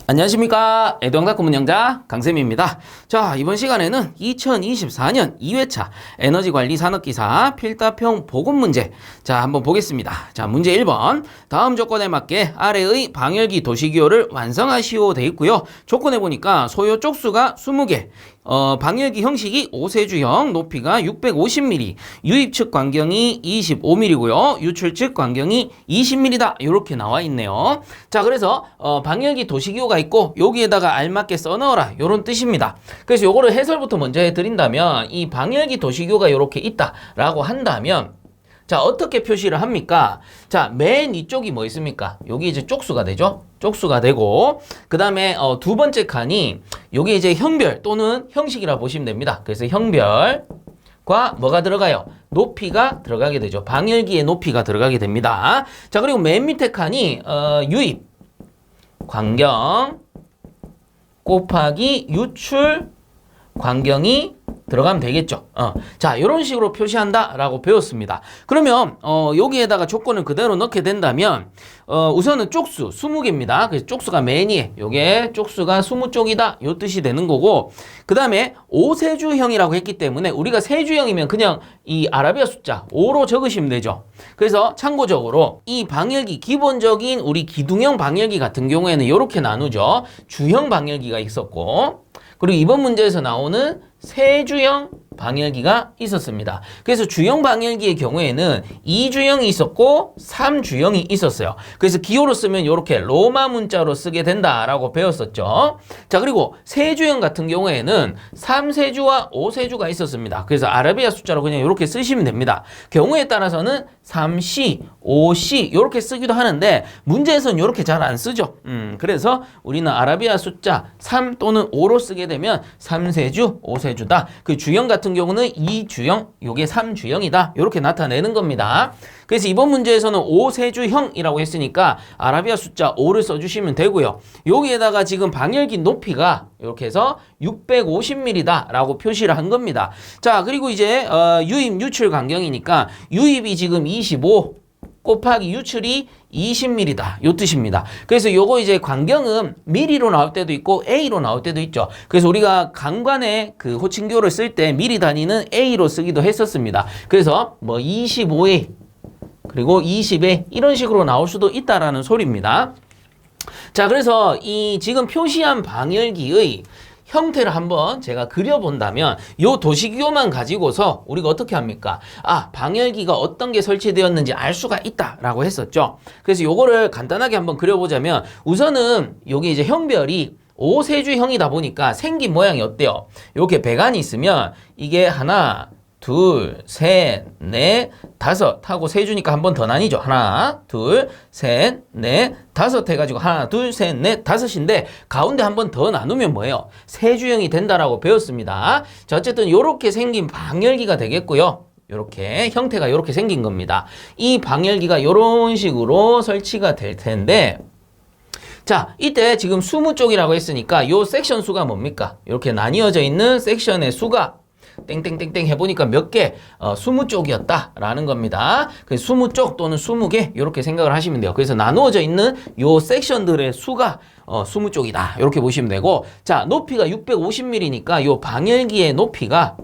안녕하십니까. 애동학과 문영자 강쌤입니다. 자, 이번 시간에는 2024년 2회차 에너지관리산업기사 필답형 보건문제, 자, 한번 보겠습니다. 자, 문제 1번. 다음 조건에 맞게 아래의 방열기 도시기호를 완성하시오 돼 있고요. 조건에 보니까 소요 쪽수가 20개, 방열기 형식이 5세주형, 높이가 650mm, 유입 측 광경이 25mm고요. 유출 측 광경이 20mm다. 이렇게 나와 있네요. 자, 그래서 방열기 도시기호가 있고 여기에다가 알맞게 써넣어라, 요런 뜻입니다. 그래서 요거를 해설부터 먼저 해드린다면, 이 방열기 도시기호가 이렇게 있다라고 한다면, 자, 어떻게 표시를 합니까? 자, 맨 위쪽이 뭐 있습니까? 여기 이제 쪽수가 되죠? 쪽수가 되고, 그 다음에 두 번째 칸이 여기 이제 형별 또는 형식이라 보시면 됩니다. 그래서 형별과 뭐가 들어가요? 높이가 들어가게 되죠. 방열기의 높이가 들어가게 됩니다. 자, 그리고 맨 밑에 칸이 유입 광경 곱하기 유출 광경이 들어가면 되겠죠. 자, 이런 식으로 표시한다 라고 배웠습니다. 그러면 여기에다가 조건을 그대로 넣게 된다면, 우선은 쪽수 20개입니다. 그래서 쪽수가 매니에, 요게 쪽수가 20쪽이다, 요 뜻이 되는 거고, 그 다음에 5세주형이라고 했기 때문에 우리가 세주형이면 그냥 이 아라비아 숫자 5로 적으시면 되죠. 그래서 참고적으로 이 방열기, 기본적인 우리 기둥형 방열기 같은 경우에는 이렇게 나누죠. 주형 방열기가 있었고, 그리고 이번 문제에서 나오는 세주형 방열기가 있었습니다. 그래서 주형 방열기의 경우에는 2주형이 있었고 3주형이 있었어요. 그래서 기호로 쓰면 이렇게 로마 문자로 쓰게 된다라고 배웠었죠. 자, 그리고 세주형 같은 경우에는 3세주와 5세주가 있었습니다. 그래서 아라비아 숫자로 그냥 이렇게 쓰시면 됩니다. 경우에 따라서는 3C, 5C 이렇게 쓰기도 하는데 문제에서는 이렇게 잘 안 쓰죠. 그래서 우리는 아라비아 숫자 3 또는 5로 쓰게 되면 3세주, 5세주다. 그 주형 같은 경우는 2주형, 요게 3주형이다. 이렇게 나타내는 겁니다. 그래서 이번 문제에서는 5세주형이라고 했으니까 아라비아 숫자 5를 써주시면 되고요. 여기에다가 지금 방열기 높이가 이렇게 해서 650mm다 라고 표시를 한 겁니다. 자, 그리고 이제 유입 유출 광경이니까 유입이 지금 25 곱하기 유출이 20mm다, 요 뜻입니다. 그래서 요거 이제 광경은 mm로 나올 때도 있고 A로 나올 때도 있죠. 그래서 우리가 강관의 그 호칭교를 쓸 때 미리 단위는 A로 쓰기도 했었습니다. 그래서 뭐 25A 그리고 20A 이런 식으로 나올 수도 있다라는 소리입니다. 자, 그래서 이 지금 표시한 방열기의 형태를 한번 제가 그려본다면, 요 도시기호만 가지고서 우리가 어떻게 합니까? 아, 방열기가 어떤 게 설치되었는지 알 수가 있다라고 했었죠. 그래서 요거를 간단하게 한번 그려보자면, 우선은 여기 이제 형별이 5세주형이다 보니까 생긴 모양이 어때요? 이렇게 배관이 있으면 이게 하나, 둘, 셋, 넷, 다섯 하고 세주니까 한 번 더 나뉘죠. 하나, 둘, 셋, 넷, 다섯 해가지고 하나, 둘, 셋, 넷, 다섯인데 가운데 한 번 더 나누면 뭐예요? 세주형이 된다라고 배웠습니다. 자, 어쨌든 요렇게 생긴 방열기가 되겠고요. 요렇게 형태가 요렇게 생긴 겁니다. 이 방열기가 요런 식으로 설치가 될 텐데, 자, 이때 지금 20쪽이라고 했으니까 요 섹션 수가 뭡니까? 이렇게 나뉘어져 있는 섹션의 수가 땡땡땡땡 해보니까 몇 개? 20쪽이었다라는 겁니다. 그래서 20쪽 또는 20개 이렇게 생각을 하시면 돼요. 그래서 나누어져 있는 요 섹션들의 수가 20쪽이다. 이렇게 보시면 되고, 자, 높이가 650mm니까 요 방열기의 높이가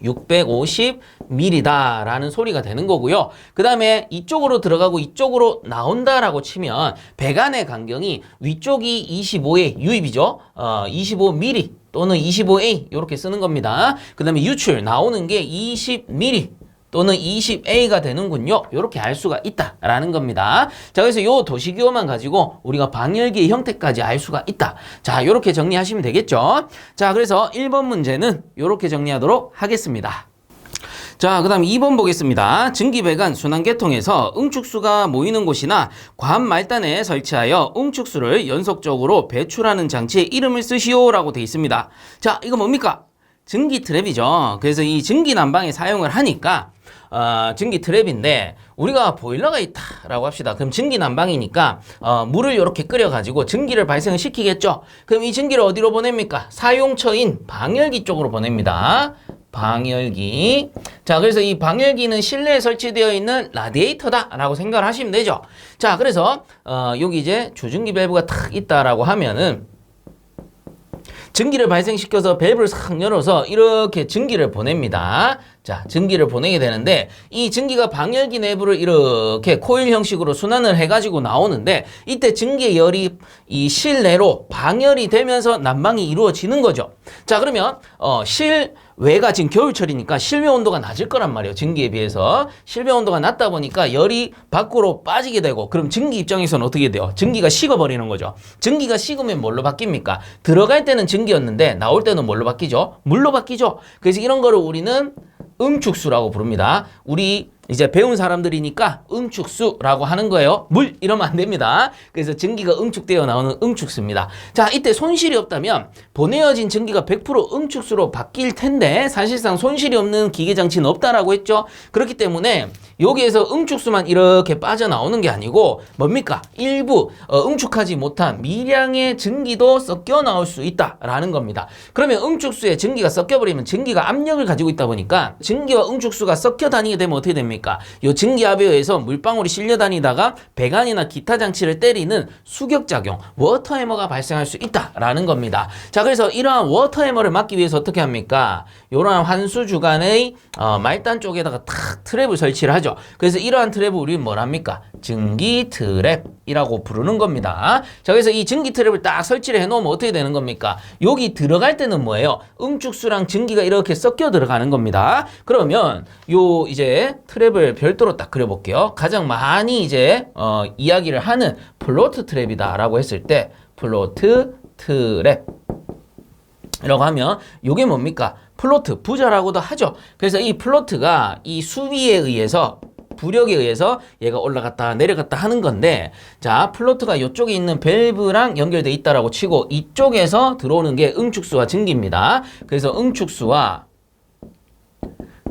650mm다 라는 소리가 되는 거고요. 그 다음에 이쪽으로 들어가고 이쪽으로 나온다라고 치면 배관의 간격이 위쪽이 25의 유입이죠. 25mm 또는 25A 이렇게 쓰는 겁니다. 그 다음에 유출 나오는 게 20mm 또는 20A가 되는군요. 이렇게 알 수가 있다라는 겁니다. 자, 그래서 요 도시기호만 가지고 우리가 방열기의 형태까지 알 수가 있다. 자, 이렇게 정리하시면 되겠죠. 자, 그래서 1번 문제는 이렇게 정리하도록 하겠습니다. 자, 그 다음 2번 보겠습니다. 증기배관 순환계통에서 응축수가 모이는 곳이나 관 말단에 설치하여 응축수를 연속적으로 배출하는 장치의 이름을 쓰시오 라고 되어 있습니다. 자, 이거 뭡니까? 증기 트랩이죠. 그래서 이 증기 난방에 사용을 하니까 증기 트랩인데, 우리가 보일러가 있다라고 합시다. 그럼 증기 난방이니까 물을 이렇게 끓여가지고 증기를 발생을 시키겠죠. 그럼 이 증기를 어디로 보냅니까? 사용처인 방열기 쪽으로 보냅니다. 방열기. 자, 그래서 이 방열기는 실내에 설치되어 있는 라디에이터다라고 생각을 하시면 되죠. 자, 그래서 여기 이제 주증기 밸브가 탁 있다라고 하면은 증기를 발생시켜서 밸브를 싹 열어서 이렇게 증기를 보냅니다. 자, 증기를 보내게 되는데 이 증기가 방열기 내부를 이렇게 코일 형식으로 순환을 해가지고 나오는데 이때 증기의 열이 이 실내로 방열이 되면서 난방이 이루어지는 거죠. 자, 그러면 실외가 지금 겨울철이니까 실외 온도가 낮을 거란 말이에요. 증기에 비해서. 실외 온도가 낮다 보니까 열이 밖으로 빠지게 되고 그럼 증기 입장에서는 어떻게 돼요? 증기가 식어버리는 거죠. 증기가 식으면 뭘로 바뀝니까? 들어갈 때는 증기였는데 나올 때는 뭘로 바뀌죠? 물로 바뀌죠. 그래서 이런 거를 우리는 응축수라고 부릅니다. 우리 이제 배운 사람들이니까 응축수라고 하는 거예요. 물 이러면 안 됩니다. 그래서 증기가 응축되어 나오는 응축수입니다. 자, 이때 손실이 없다면 보내어진 증기가 100% 응축수로 바뀔 텐데 사실상 손실이 없는 기계장치는 없다라고 했죠. 그렇기 때문에 여기에서 응축수만 이렇게 빠져나오는 게 아니고 뭡니까? 일부 응축하지 못한 미량의 증기도 섞여 나올 수 있다라는 겁니다. 그러면 응축수에 증기가 섞여버리면 증기가 압력을 가지고 있다 보니까 증기와 응축수가 섞여 다니게 되면 어떻게 됩니까? 이 증기압에 의해서 물방울이 실려 다니다가 배관이나 기타 장치를 때리는 수격작용, 워터해머가 발생할 수 있다라는 겁니다. 자, 그래서 이러한 워터해머를 막기 위해서 어떻게 합니까? 이러한 환수 주간의 말단 쪽에다가 탁 트랩을 설치를 하죠. 그래서 이러한 트랩을 우리는 뭐랍니까? 증기 트랩이라고 부르는 겁니다. 자, 그래서 이 증기 트랩을 딱 설치를 해놓으면 어떻게 되는 겁니까? 여기 들어갈 때는 뭐예요? 응축수랑 증기가 이렇게 섞여 들어가는 겁니다. 그러면 요 이제 트랩을 별도로 딱 그려볼게요. 가장 많이 이제 이야기를 하는 플로트 트랩이다라고 했을 때 플로트 트랩 이라고 하면 요게 뭡니까? 플로트, 부자라고도 하죠. 그래서 이 플로트가 이 수위에 의해서 부력에 의해서 얘가 올라갔다 내려갔다 하는 건데, 자, 플로트가 이쪽에 있는 밸브랑 연결돼 있다라고 치고 이쪽에서 들어오는 게 응축수와 증기입니다. 그래서 응축수와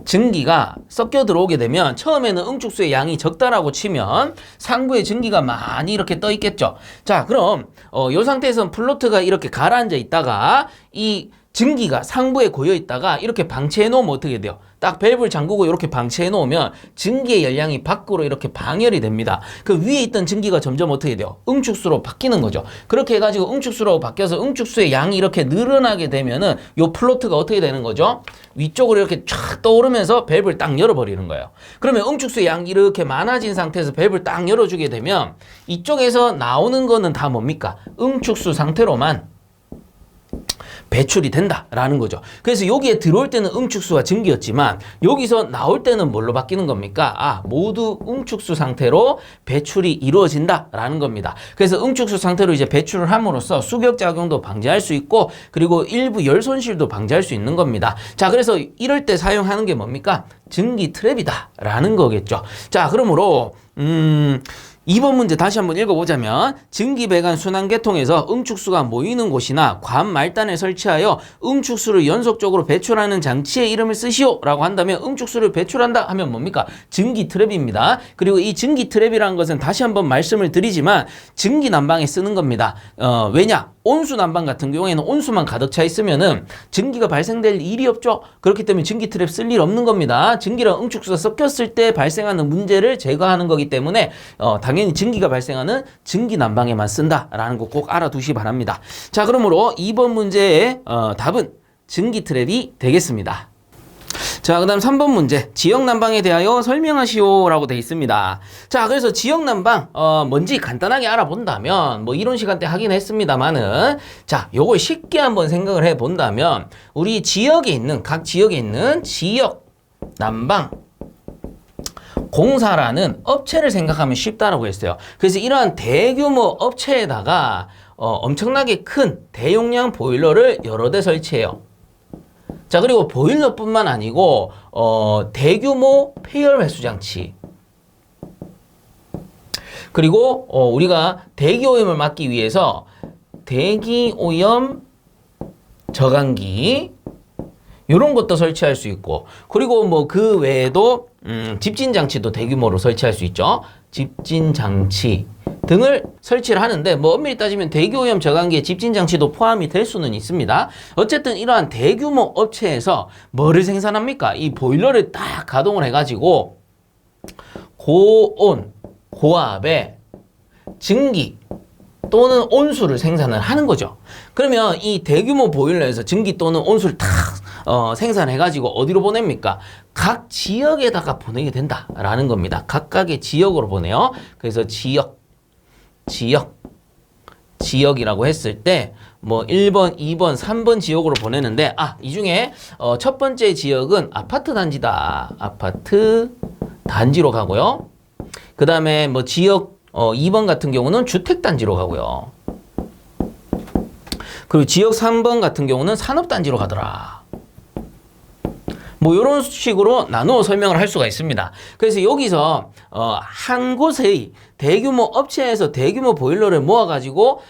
증기가 섞여 들어오게 되면 처음에는 응축수의 양이 적다라고 치면 상부에 증기가 많이 이렇게 떠 있겠죠. 자, 그럼 이 상태에서는 플로트가 이렇게 가라앉아 있다가 이 증기가 상부에 고여 있다가 이렇게 방치해 놓으면 어떻게 돼요? 딱 밸브를 잠그고 이렇게 방치해 놓으면 증기의 열량이 밖으로 이렇게 방열이 됩니다. 그 위에 있던 증기가 점점 어떻게 돼요? 응축수로 바뀌는 거죠. 그렇게 해가지고 응축수로 바뀌어서 응축수의 양이 이렇게 늘어나게 되면은 요 플로트가 어떻게 되는 거죠? 위쪽으로 이렇게 쫙 떠오르면서 밸브를 딱 열어버리는 거예요. 그러면 응축수의 양이 이렇게 많아진 상태에서 밸브를 딱 열어주게 되면 이쪽에서 나오는 거는 다 뭡니까? 응축수 상태로만 배출이 된다라는 거죠. 그래서 여기에 들어올 때는 응축수와 증기였지만 여기서 나올 때는 뭘로 바뀌는 겁니까? 모두 응축수 상태로 배출이 이루어진다라는 겁니다. 그래서 응축수 상태로 이제 배출을 함으로써 수격작용도 방지할 수 있고 그리고 일부 열 손실도 방지할 수 있는 겁니다. 자, 그래서 이럴 때 사용하는 게 뭡니까? 증기 트랩이다라는 거겠죠. 자, 그러므로 2번 문제 다시 한번 읽어보자면 증기배관 순환계통에서 응축수가 모이는 곳이나 관 말단에 설치하여 응축수를 연속적으로 배출하는 장치의 이름을 쓰시오 라고 한다면 응축수를 배출한다 하면 뭡니까? 증기 트랩입니다. 그리고 이 증기 트랩이라는 것은 다시 한번 말씀을 드리지만 증기 난방에 쓰는 겁니다. 왜냐? 온수 난방 같은 경우에는 온수만 가득 차 있으면은 증기가 발생될 일이 없죠. 그렇기 때문에 증기 트랩 쓸 일 없는 겁니다. 증기랑 응축수가 섞였을 때 발생하는 문제를 제거하는 거기 때문에 당연히 증기가 발생하는 증기 난방에만 쓴다라는 거 꼭 알아두시기 바랍니다. 자, 그러므로 2번 문제의 답은 증기 트랩이 되겠습니다. 자, 그 다음 3번 문제. 지역난방에 대하여 설명하시오 라고 되어 있습니다. 자, 그래서 지역난방 뭔지 간단하게 알아본다면 뭐 이론 시간 때 하긴 했습니다만은 자, 요걸 쉽게 한번 생각을 해본다면 우리 지역에 있는 각 지역에 있는 지역난방 공사라는 업체를 생각하면 쉽다라고 했어요. 그래서 이러한 대규모 업체에다가 엄청나게 큰 대용량 보일러를 여러 대 설치해요. 자, 그리고 보일러뿐만 아니고 대규모 폐열 회수 장치, 그리고 우리가 대기 오염을 막기 위해서 대기 오염 저감기 이런 것도 설치할 수 있고, 그리고 뭐 그 외에도 집진 장치도 대규모로 설치할 수 있죠. 집진 장치 등을 설치를 하는데 뭐 엄밀히 따지면 대기오염 저감기에 집진장치도 포함이 될 수는 있습니다. 어쨌든 이러한 대규모 업체에서 뭐를 생산합니까? 이 보일러를 딱 가동을 해가지고 고온, 고압의 증기 또는 온수를 생산을 하는 거죠. 그러면 이 대규모 보일러에서 증기 또는 온수를 딱 생산해가지고 어디로 보냅니까? 각 지역에다가 보내게 된다라는 겁니다. 각각의 지역으로 보내요. 그래서 지역이라고 했을 때 뭐 1번, 2번, 3번 지역으로 보내는데 이 중에 첫 번째 지역은 아파트 단지다. 아파트 단지로 가고요. 그 다음에 뭐 지역 2번 같은 경우는 주택 단지로 가고요. 그리고 지역 3번 같은 경우는 산업 단지로 가더라. 뭐 이런 식으로 나누어 설명을 할 수가 있습니다. 그래서 여기서 한 곳의 대규모 업체에서 대규모 보일러를 모아가지고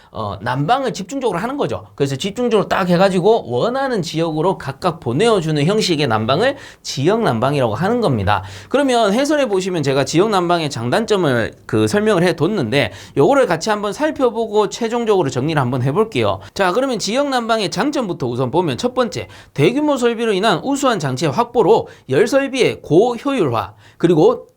난방을 집중적으로 하는 거죠. 그래서 집중적으로 딱 해가지고 원하는 지역으로 각각 보내어주는 형식의 난방을 지역 난방이라고 하는 겁니다. 그러면 해설해 보시면 제가 지역 난방의 장단점을 설명을 해뒀는데 요거를 같이 한번 살펴보고 최종적으로 정리를 한번 해볼게요. 자, 그러면 지역 난방의 장점부터 우선 보면 첫 번째, 대규모 설비로 인한 우수한 장치의 확보로 열 설비의 고효율화 그리고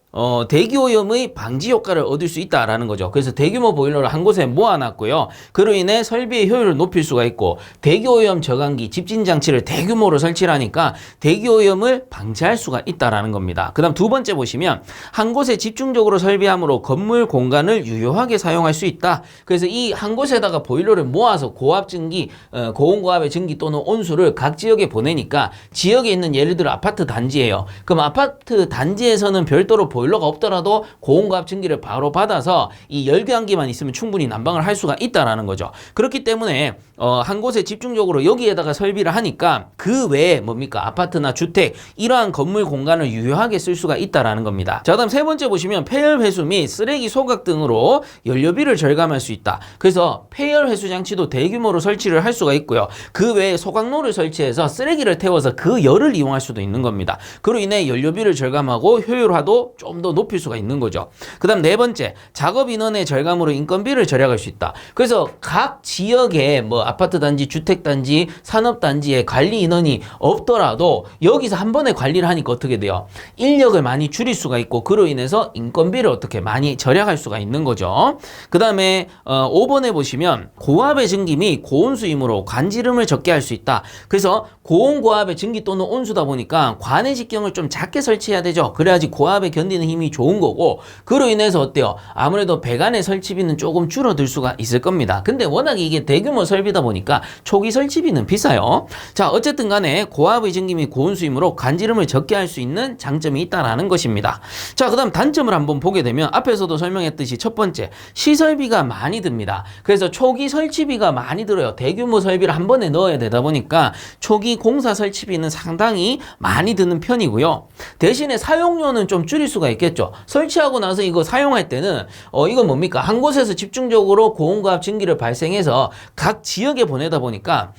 대기오염의 방지 효과를 얻을 수 있다라는 거죠. 그래서 대규모 보일러를 한 곳에 모아놨고요. 그로 인해 설비의 효율을 높일 수가 있고 대기오염 저감기, 집진장치를 대규모로 설치를 하니까 대기오염을 방지할 수가 있다라는 겁니다. 그 다음 두 번째 보시면 한 곳에 집중적으로 설비함으로 건물 공간을 유효하게 사용할 수 있다. 그래서 이 한 곳에다가 보일러를 모아서 고압 증기, 고온고압의 증기 또는 온수를 각 지역에 보내니까 지역에 있는 예를 들어 아파트 단지예요. 그럼 아파트 단지에서는 별도로 보일러가 없더라도 고온고압 증기를 바로 받아서 이 열교환기만 있으면 충분히 난방을 할 수가 있다라는 거죠. 그렇기 때문에 한 곳에 집중적으로 여기에다가 설비를 하니까 그 외에 뭡니까? 아파트나 주택 이러한 건물 공간을 유효하게 쓸 수가 있다라는 겁니다. 자, 그다음 세 번째 보시면 폐열 회수 및 쓰레기 소각 등으로 연료비를 절감할 수 있다. 그래서 폐열 회수 장치도 대규모로 설치를 할 수가 있고요. 그 외에 소각로를 설치해서 쓰레기를 태워서 그 열을 이용할 수도 있는 겁니다. 그로 인해 연료비를 절감하고 효율화도 좀 더 높일 수가 있는 거죠. 그 다음 네 번째, 작업 인원의 절감으로 인건비를 절약할 수 있다. 그래서 각 지역에 뭐 아파트 단지, 주택 단지, 산업 단지에 관리 인원이 없더라도 여기서 한 번에 관리를 하니까 어떻게 돼요? 인력을 많이 줄일 수가 있고 그로 인해서 인건비를 어떻게 많이 절약할 수가 있는 거죠. 그 다음에 5번에 보시면 고압의 증기 및 고온수이므로 관지름을 적게 할 수 있다. 그래서 고온고압의 증기 또는 온수다 보니까 관의 직경을 좀 작게 설치해야 되죠. 그래야지 고압에 견디는 힘이 좋은 거고 그로 인해서 어때요? 아무래도 배관의 설치비는 조금 줄어들 수가 있을 겁니다. 근데 워낙 이게 대규모 설비다 보니까 초기 설치비는 비싸요. 자, 어쨌든 간에 고압의 증기 및 고온수이므로 관지름을 적게 할 수 있는 장점이 있다라는 것입니다. 자, 그 다음 단점을 한번 보게 되면 앞에서도 설명했듯이 첫 번째, 시설비가 많이 듭니다. 그래서 초기 설치비가 많이 들어요. 대규모 설비를 한 번에 넣어야 되다 보니까 초기 공사 설치비는 상당히 많이 드는 편이고요. 대신에 사용료는 좀 줄일 수가 있겠죠. 설치하고 나서 이거 사용할 때는 이건 뭡니까? 한 곳에서 집중적으로 고온고압 증기를 발생해서 각 지역에 보내다 보니까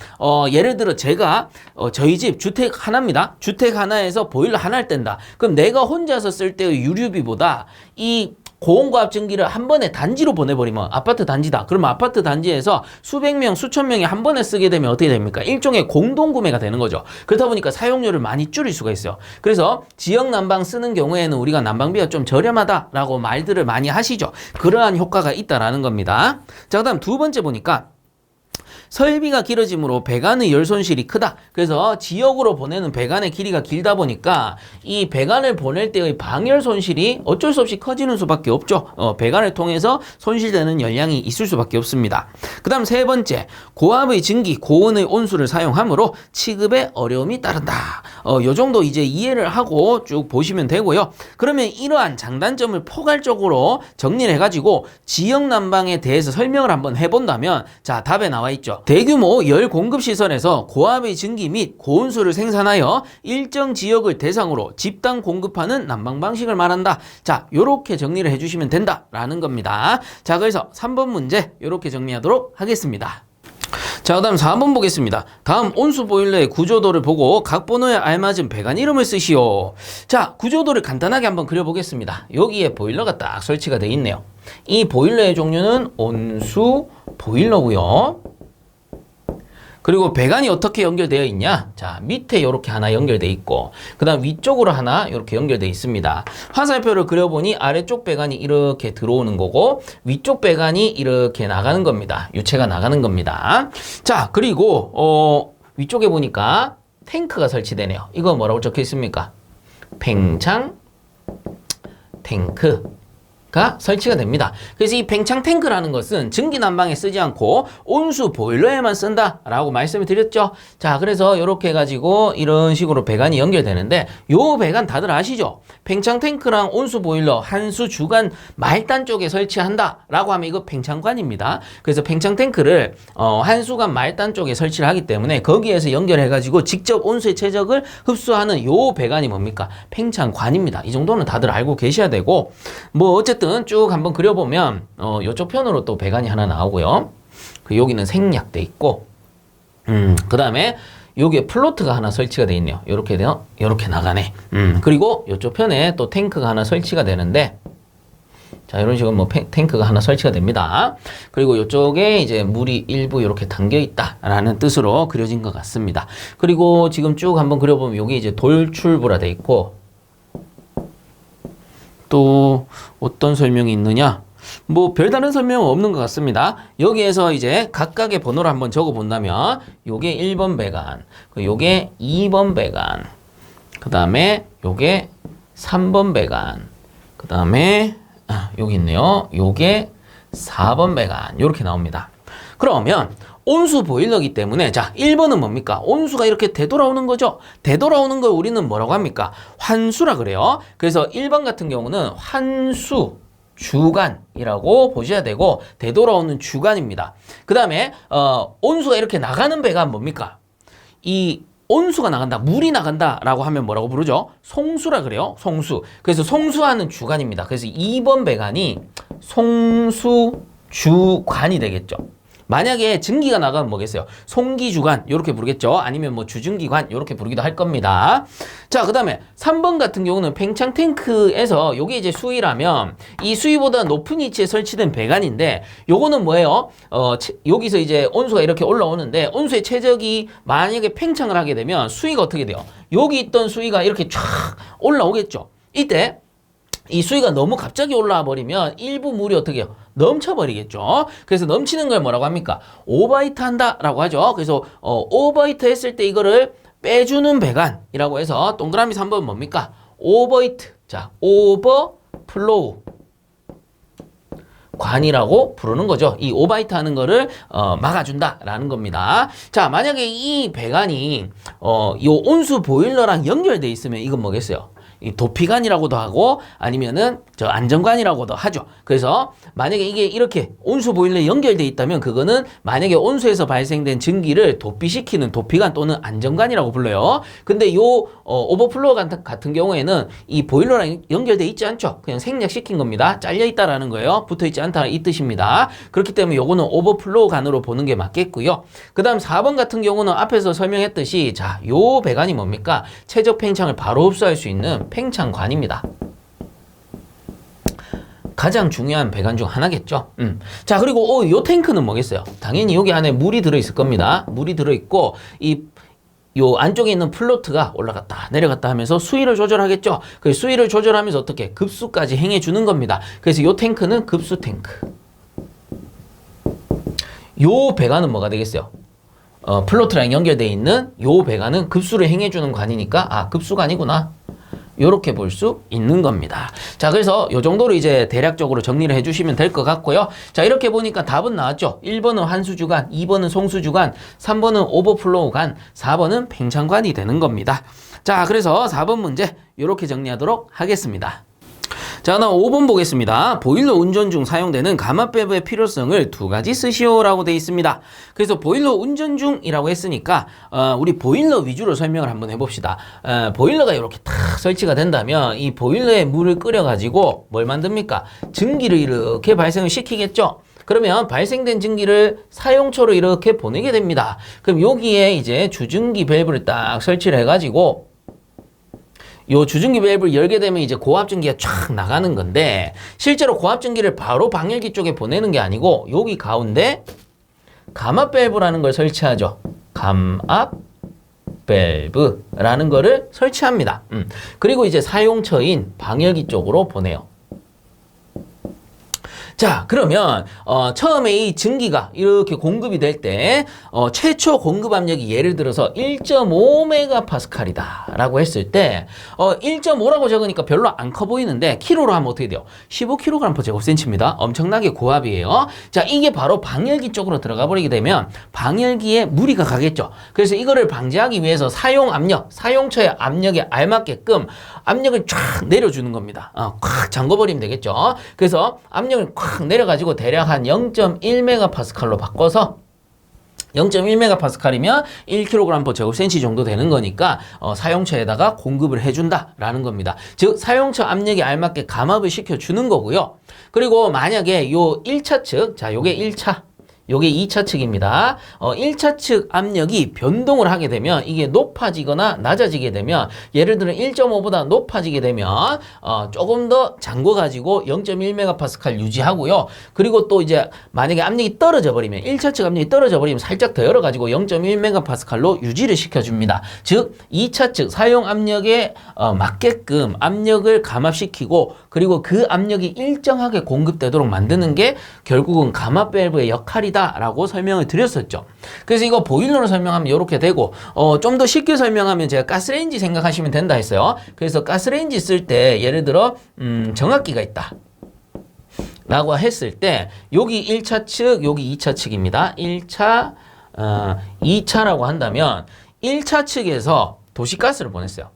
예를 들어 제가 저희 집 주택 하나입니다. 주택 하나에서 보일러 하나를 뗀다. 그럼 내가 혼자서 쓸 때의 유류비보다 이 고온고압 증기를 한 번에 단지로 보내버리면 아파트 단지다. 그러면 아파트 단지에서 수백 명, 수천 명이 한 번에 쓰게 되면 어떻게 됩니까? 일종의 공동구매가 되는 거죠. 그러다 보니까 사용료를 많이 줄일 수가 있어요. 그래서 지역 난방 쓰는 경우에는 우리가 난방비가 좀 저렴하다라고 말들을 많이 하시죠. 그러한 효과가 있다라는 겁니다. 자, 그다음 두 번째 보니까 설비가 길어지므로 배관의 열 손실이 크다. 그래서 지역으로 보내는 배관의 길이가 길다 보니까 이 배관을 보낼 때의 방열 손실이 어쩔 수 없이 커지는 수밖에 없죠. 배관을 통해서 손실되는 열량이 있을 수밖에 없습니다. 그 다음 세 번째, 고압의 증기, 고온의 온수를 사용하므로 취급에 어려움이 따른다. 요 정도 이제 이해를 하고 쭉 보시면 되고요. 그러면 이러한 장단점을 포괄적으로 정리를 해가지고 지역 난방에 대해서 설명을 한번 해본다면 자, 답에 나와 있죠. 대규모 열 공급 시설에서 고압의 증기 및 고온수를 생산하여 일정 지역을 대상으로 집단 공급하는 난방 방식을 말한다. 자, 요렇게 정리를 해주시면 된다라는 겁니다. 자, 그래서 3번 문제 요렇게 정리하도록 하겠습니다. 자, 그 다음 4번 보겠습니다. 다음 온수 보일러의 구조도를 보고 각 번호에 알맞은 배관 이름을 쓰시오. 자, 구조도를 간단하게 한번 그려보겠습니다. 여기에 보일러가 딱 설치가 되어 있네요. 이 보일러의 종류는 온수 보일러고요. 그리고 배관이 어떻게 연결되어 있냐? 자, 밑에 이렇게 하나 연결되어 있고, 그 다음 위쪽으로 하나 이렇게 연결되어 있습니다. 화살표를 그려보니 아래쪽 배관이 이렇게 들어오는 거고, 위쪽 배관이 이렇게 나가는 겁니다. 유체가 나가는 겁니다. 자, 그리고 위쪽에 보니까 탱크가 설치되네요. 이거 뭐라고 적혀 있습니까? 팽창 탱크 가 설치가 됩니다. 그래서 이 팽창 탱크라는 것은 전기 난방에 쓰지 않고 온수 보일러에만 쓴다라고 말씀을 드렸죠. 자, 그래서 이렇게 해가지고 이런 식으로 배관이 연결되는데, 요 배관 다들 아시죠? 팽창 탱크랑 온수 보일러 한수 주간 말단 쪽에 설치한다라고 하면 이거 팽창관입니다. 그래서 팽창 탱크를 한수간 말단 쪽에 설치를 하기 때문에 거기에서 연결해가지고 직접 온수의 최적을 흡수하는 요 배관이 뭡니까? 팽창관입니다. 이 정도는 다들 알고 계셔야 되고, 뭐 어쨌든 쭉 한번 그려보면 이쪽 편으로 또 배관이 하나 나오고요. 여기는 생략돼 있고, 그 다음에 여기에 플로트가 하나 설치가 돼 있네요. 이렇게 돼요. 이렇게 나가네. 그리고 이쪽 편에 또 탱크가 하나 설치가 되는데, 자, 이런 식으로 뭐 탱크가 하나 설치가 됩니다. 그리고 이쪽에 이제 물이 일부 이렇게 담겨 있다라는 뜻으로 그려진 것 같습니다. 그리고 지금 쭉 한번 그려보면 여기 이제 돌출부라 돼 있고, 또 어떤 설명이 있느냐? 뭐 별다른 설명은 없는 것 같습니다. 여기에서 이제 각각의 번호를 한번 적어 본다면, 요게 1번 배관, 요게 2번 배관, 그 다음에 요게 3번 배관, 그 다음에 여기 있네요. 요게 4번 배관, 요렇게 나옵니다. 그러면 온수 보일러기 때문에, 자, 1번은 뭡니까? 온수가 이렇게 되돌아오는 거죠. 되돌아오는 걸 우리는 뭐라고 합니까? 환수라 그래요. 그래서 1번 같은 경우는 환수 주간이라고 보셔야 되고, 되돌아오는 주간입니다. 그 다음에 온수가 이렇게 나가는 배가 뭡니까? 이 온수가 나간다, 물이 나간다라고 하면 뭐라고 부르죠? 송수라 그래요. 송수. 그래서 송수하는 주간입니다. 그래서 2번 배관이 송수 주관이 되겠죠. 만약에 증기가 나가면 뭐겠어요? 송기주관 이렇게 부르겠죠. 아니면 뭐 주증기관 이렇게 부르기도 할 겁니다. 자, 그 다음에 3번 같은 경우는 팽창 탱크에서 요게 이제 수위라면 이 수위보다 높은 위치에 설치된 배관인데, 요거는 뭐예요? 여기서 이제 온수가 이렇게 올라오는데, 온수의 최적이 만약에 팽창을 하게 되면 수위가 어떻게 돼요? 여기 있던 수위가 이렇게 쫙 올라오겠죠. 이때 이 수위가 너무 갑자기 올라와 버리면 일부 물이 어떻게 해요? 넘쳐버리겠죠. 그래서 넘치는 걸 뭐라고 합니까? 오버히트 한다라고 하죠. 그래서 오버히트 했을 때 이거를 빼주는 배관이라고 해서 동그라미 3번 뭡니까? 오버히트. 자, 오버플로우 관이라고 부르는 거죠. 이 오버히트 하는 거를 막아준다라는 겁니다. 자, 만약에 이 배관이 요 온수 보일러랑 연결돼 있으면 이건 뭐겠어요? 이 도피관이라고도 하고 아니면은 저 안전관이라고도 하죠. 그래서 만약에 이게 이렇게 온수 보일러에 연결돼 있다면 그거는 만약에 온수에서 발생된 증기를 도피시키는 도피관 또는 안전관이라고 불러요. 근데 요 오버플로우 같은 경우에는 이 보일러랑 연결돼 있지 않죠. 그냥 생략시킨 겁니다. 잘려 있다라는 거예요. 붙어 있지 않다 이 뜻입니다. 그렇기 때문에 요거는 오버플로우 관으로 보는 게 맞겠고요. 그다음 4번 같은 경우는 앞에서 설명했듯이, 자, 요 배관이 뭡니까? 최적 팽창을 바로 흡수할 수 있는 팽창관입니다. 가장 중요한 배관 중 하나겠죠. 자, 그리고 요 탱크는 뭐겠어요? 당연히 여기 안에 물이 들어있을 겁니다. 물이 들어있고 요 안쪽에 있는 플로트가 올라갔다 내려갔다 하면서 수위를 조절하겠죠. 그 수위를 조절하면서 어떻게 급수까지 행해주는 겁니다. 그래서 요 탱크는 급수 탱크. 요 배관은 뭐가 되겠어요? 플로트랑 연결되어 있는 요 배관은 급수를 행해주는 관이니까 급수관이구나. 요렇게 볼 수 있는 겁니다. 자, 그래서 요 정도로 이제 대략적으로 정리를 해주시면 될 것 같고요. 자, 이렇게 보니까 답은 나왔죠. 1번은 환수주간, 2번은 송수주간, 3번은 오버플로우간, 4번은 팽창관이 되는 겁니다. 자, 그래서 4번 문제 요렇게 정리하도록 하겠습니다. 자, 다음 5번 보겠습니다. 보일러 운전 중 사용되는 가마밸브의 필요성을 두 가지 쓰시오라고 되어 있습니다. 그래서 보일러 운전 중이라고 했으니까 우리 보일러 위주로 설명을 한번 해봅시다. 보일러가 이렇게 탁 설치가 된다면 이 보일러에 물을 끓여가지고 뭘 만듭니까? 증기를 이렇게 발생을 시키겠죠. 그러면 발생된 증기를 사용처로 이렇게 보내게 됩니다. 그럼 여기에 이제 주증기 밸브를 딱 설치를 해가지고 요 주증기 밸브를 열게 되면 이제 고압증기가 쫙 나가는 건데, 실제로 고압증기를 바로 방열기 쪽에 보내는 게 아니고 여기 가운데 감압 밸브라는 걸 설치하죠. 감압 밸브라는 거를 설치합니다. 그리고 이제 사용처인 방열기 쪽으로 보내요. 자, 그러면 처음에 이 증기가 이렇게 공급이 될 때 최초 공급 압력이 예를 들어서 1.5메가파스칼이다 라고 했을 때 1.5라고 적으니까 별로 안 커 보이는데 킬로로 하면 어떻게 돼요? 15kg/제곱센치입니다. 엄청나게 고압이에요. 자, 이게 바로 방열기 쪽으로 들어가 버리게 되면 방열기에 무리가 가겠죠. 그래서 이거를 방지하기 위해서 사용 압력, 사용처의 압력에 알맞게끔 압력을 쫙 내려주는 겁니다. 꽉 잠궈버리면 되겠죠. 그래서 압력을 꽉 내려가지고 대략 한 0.1메가파스칼로 바꿔서 0.1메가파스칼이면 1kg/제곱센치 정도 되는 거니까 사용처에다가 공급을 해준다라는 겁니다. 즉 사용처 압력에 알맞게 감압을 시켜주는 거고요. 그리고 만약에 요 1차 측, 자 요게 1차, 요게 2차 측입니다. 1차 측 압력이 변동을 하게 되면 이게 높아지거나 낮아지게 되면 예를 들어 1.5보다 높아지게 되면 조금 더 잠궈가지고 0.1메가파스칼 유지하고요. 그리고 또 이제 만약에 압력이 떨어져 버리면 1차 측 압력이 떨어져 버리면 살짝 더 열어가지고 0.1메가파스칼로 유지를 시켜줍니다. 즉 2차 측 사용 압력에 맞게끔 압력을 감압시키고 그리고 그 압력이 일정하게 공급되도록 만드는 게 결국은 감압 밸브의 역할이다 라고 설명을 드렸었죠. 그래서 이거 보일러로 설명하면 이렇게 되고 좀 더 쉽게 설명하면 제가 가스레인지 생각하시면 된다 했어요. 그래서 가스레인지 쓸 때 예를 들어 정압기가 있다 라고 했을 때 여기 1차 측 여기 2차 측입니다. 1차 2차라고 한다면 1차 측에서 도시가스를 보냈어요.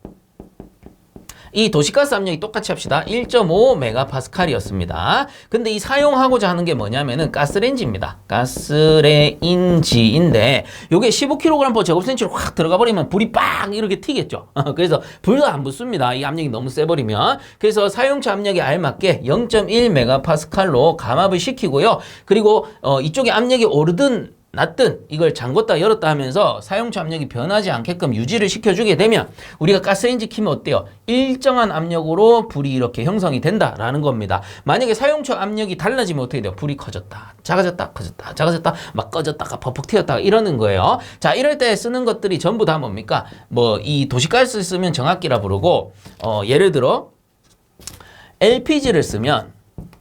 이 도시가스 압력이 똑같이 합시다. 1.5메가파스칼이었습니다. 근데 이 사용하고자 하는 게 뭐냐면은 가스레인지입니다. 가스레인지인데 요게 15kg/제곱센치로 확 들어가 버리면 불이 빡 이렇게 튀겠죠. 그래서 불도 안 붙습니다. 이 압력이 너무 세 버리면. 그래서 사용처 압력에 알맞게 0.1메가파스칼로 감압을 시키고요. 그리고 이쪽에 압력이 오르든 낮든 이걸 잠궜다 열었다 하면서 사용처 압력이 변하지 않게끔 유지를 시켜주게 되면 우리가 가스레인지 키면 어때요? 일정한 압력으로 불이 이렇게 형성이 된다라는 겁니다. 만약에 사용처 압력이 달라지면 어떻게 돼요? 불이 커졌다, 작아졌다, 커졌다, 작아졌다, 막 꺼졌다가 퍽퍽 튀었다가 이러는 거예요. 자, 이럴 때 쓰는 것들이 전부 다 뭡니까? 뭐 이 도시가스 쓰면 정압기라 부르고 예를 들어 LPG를 쓰면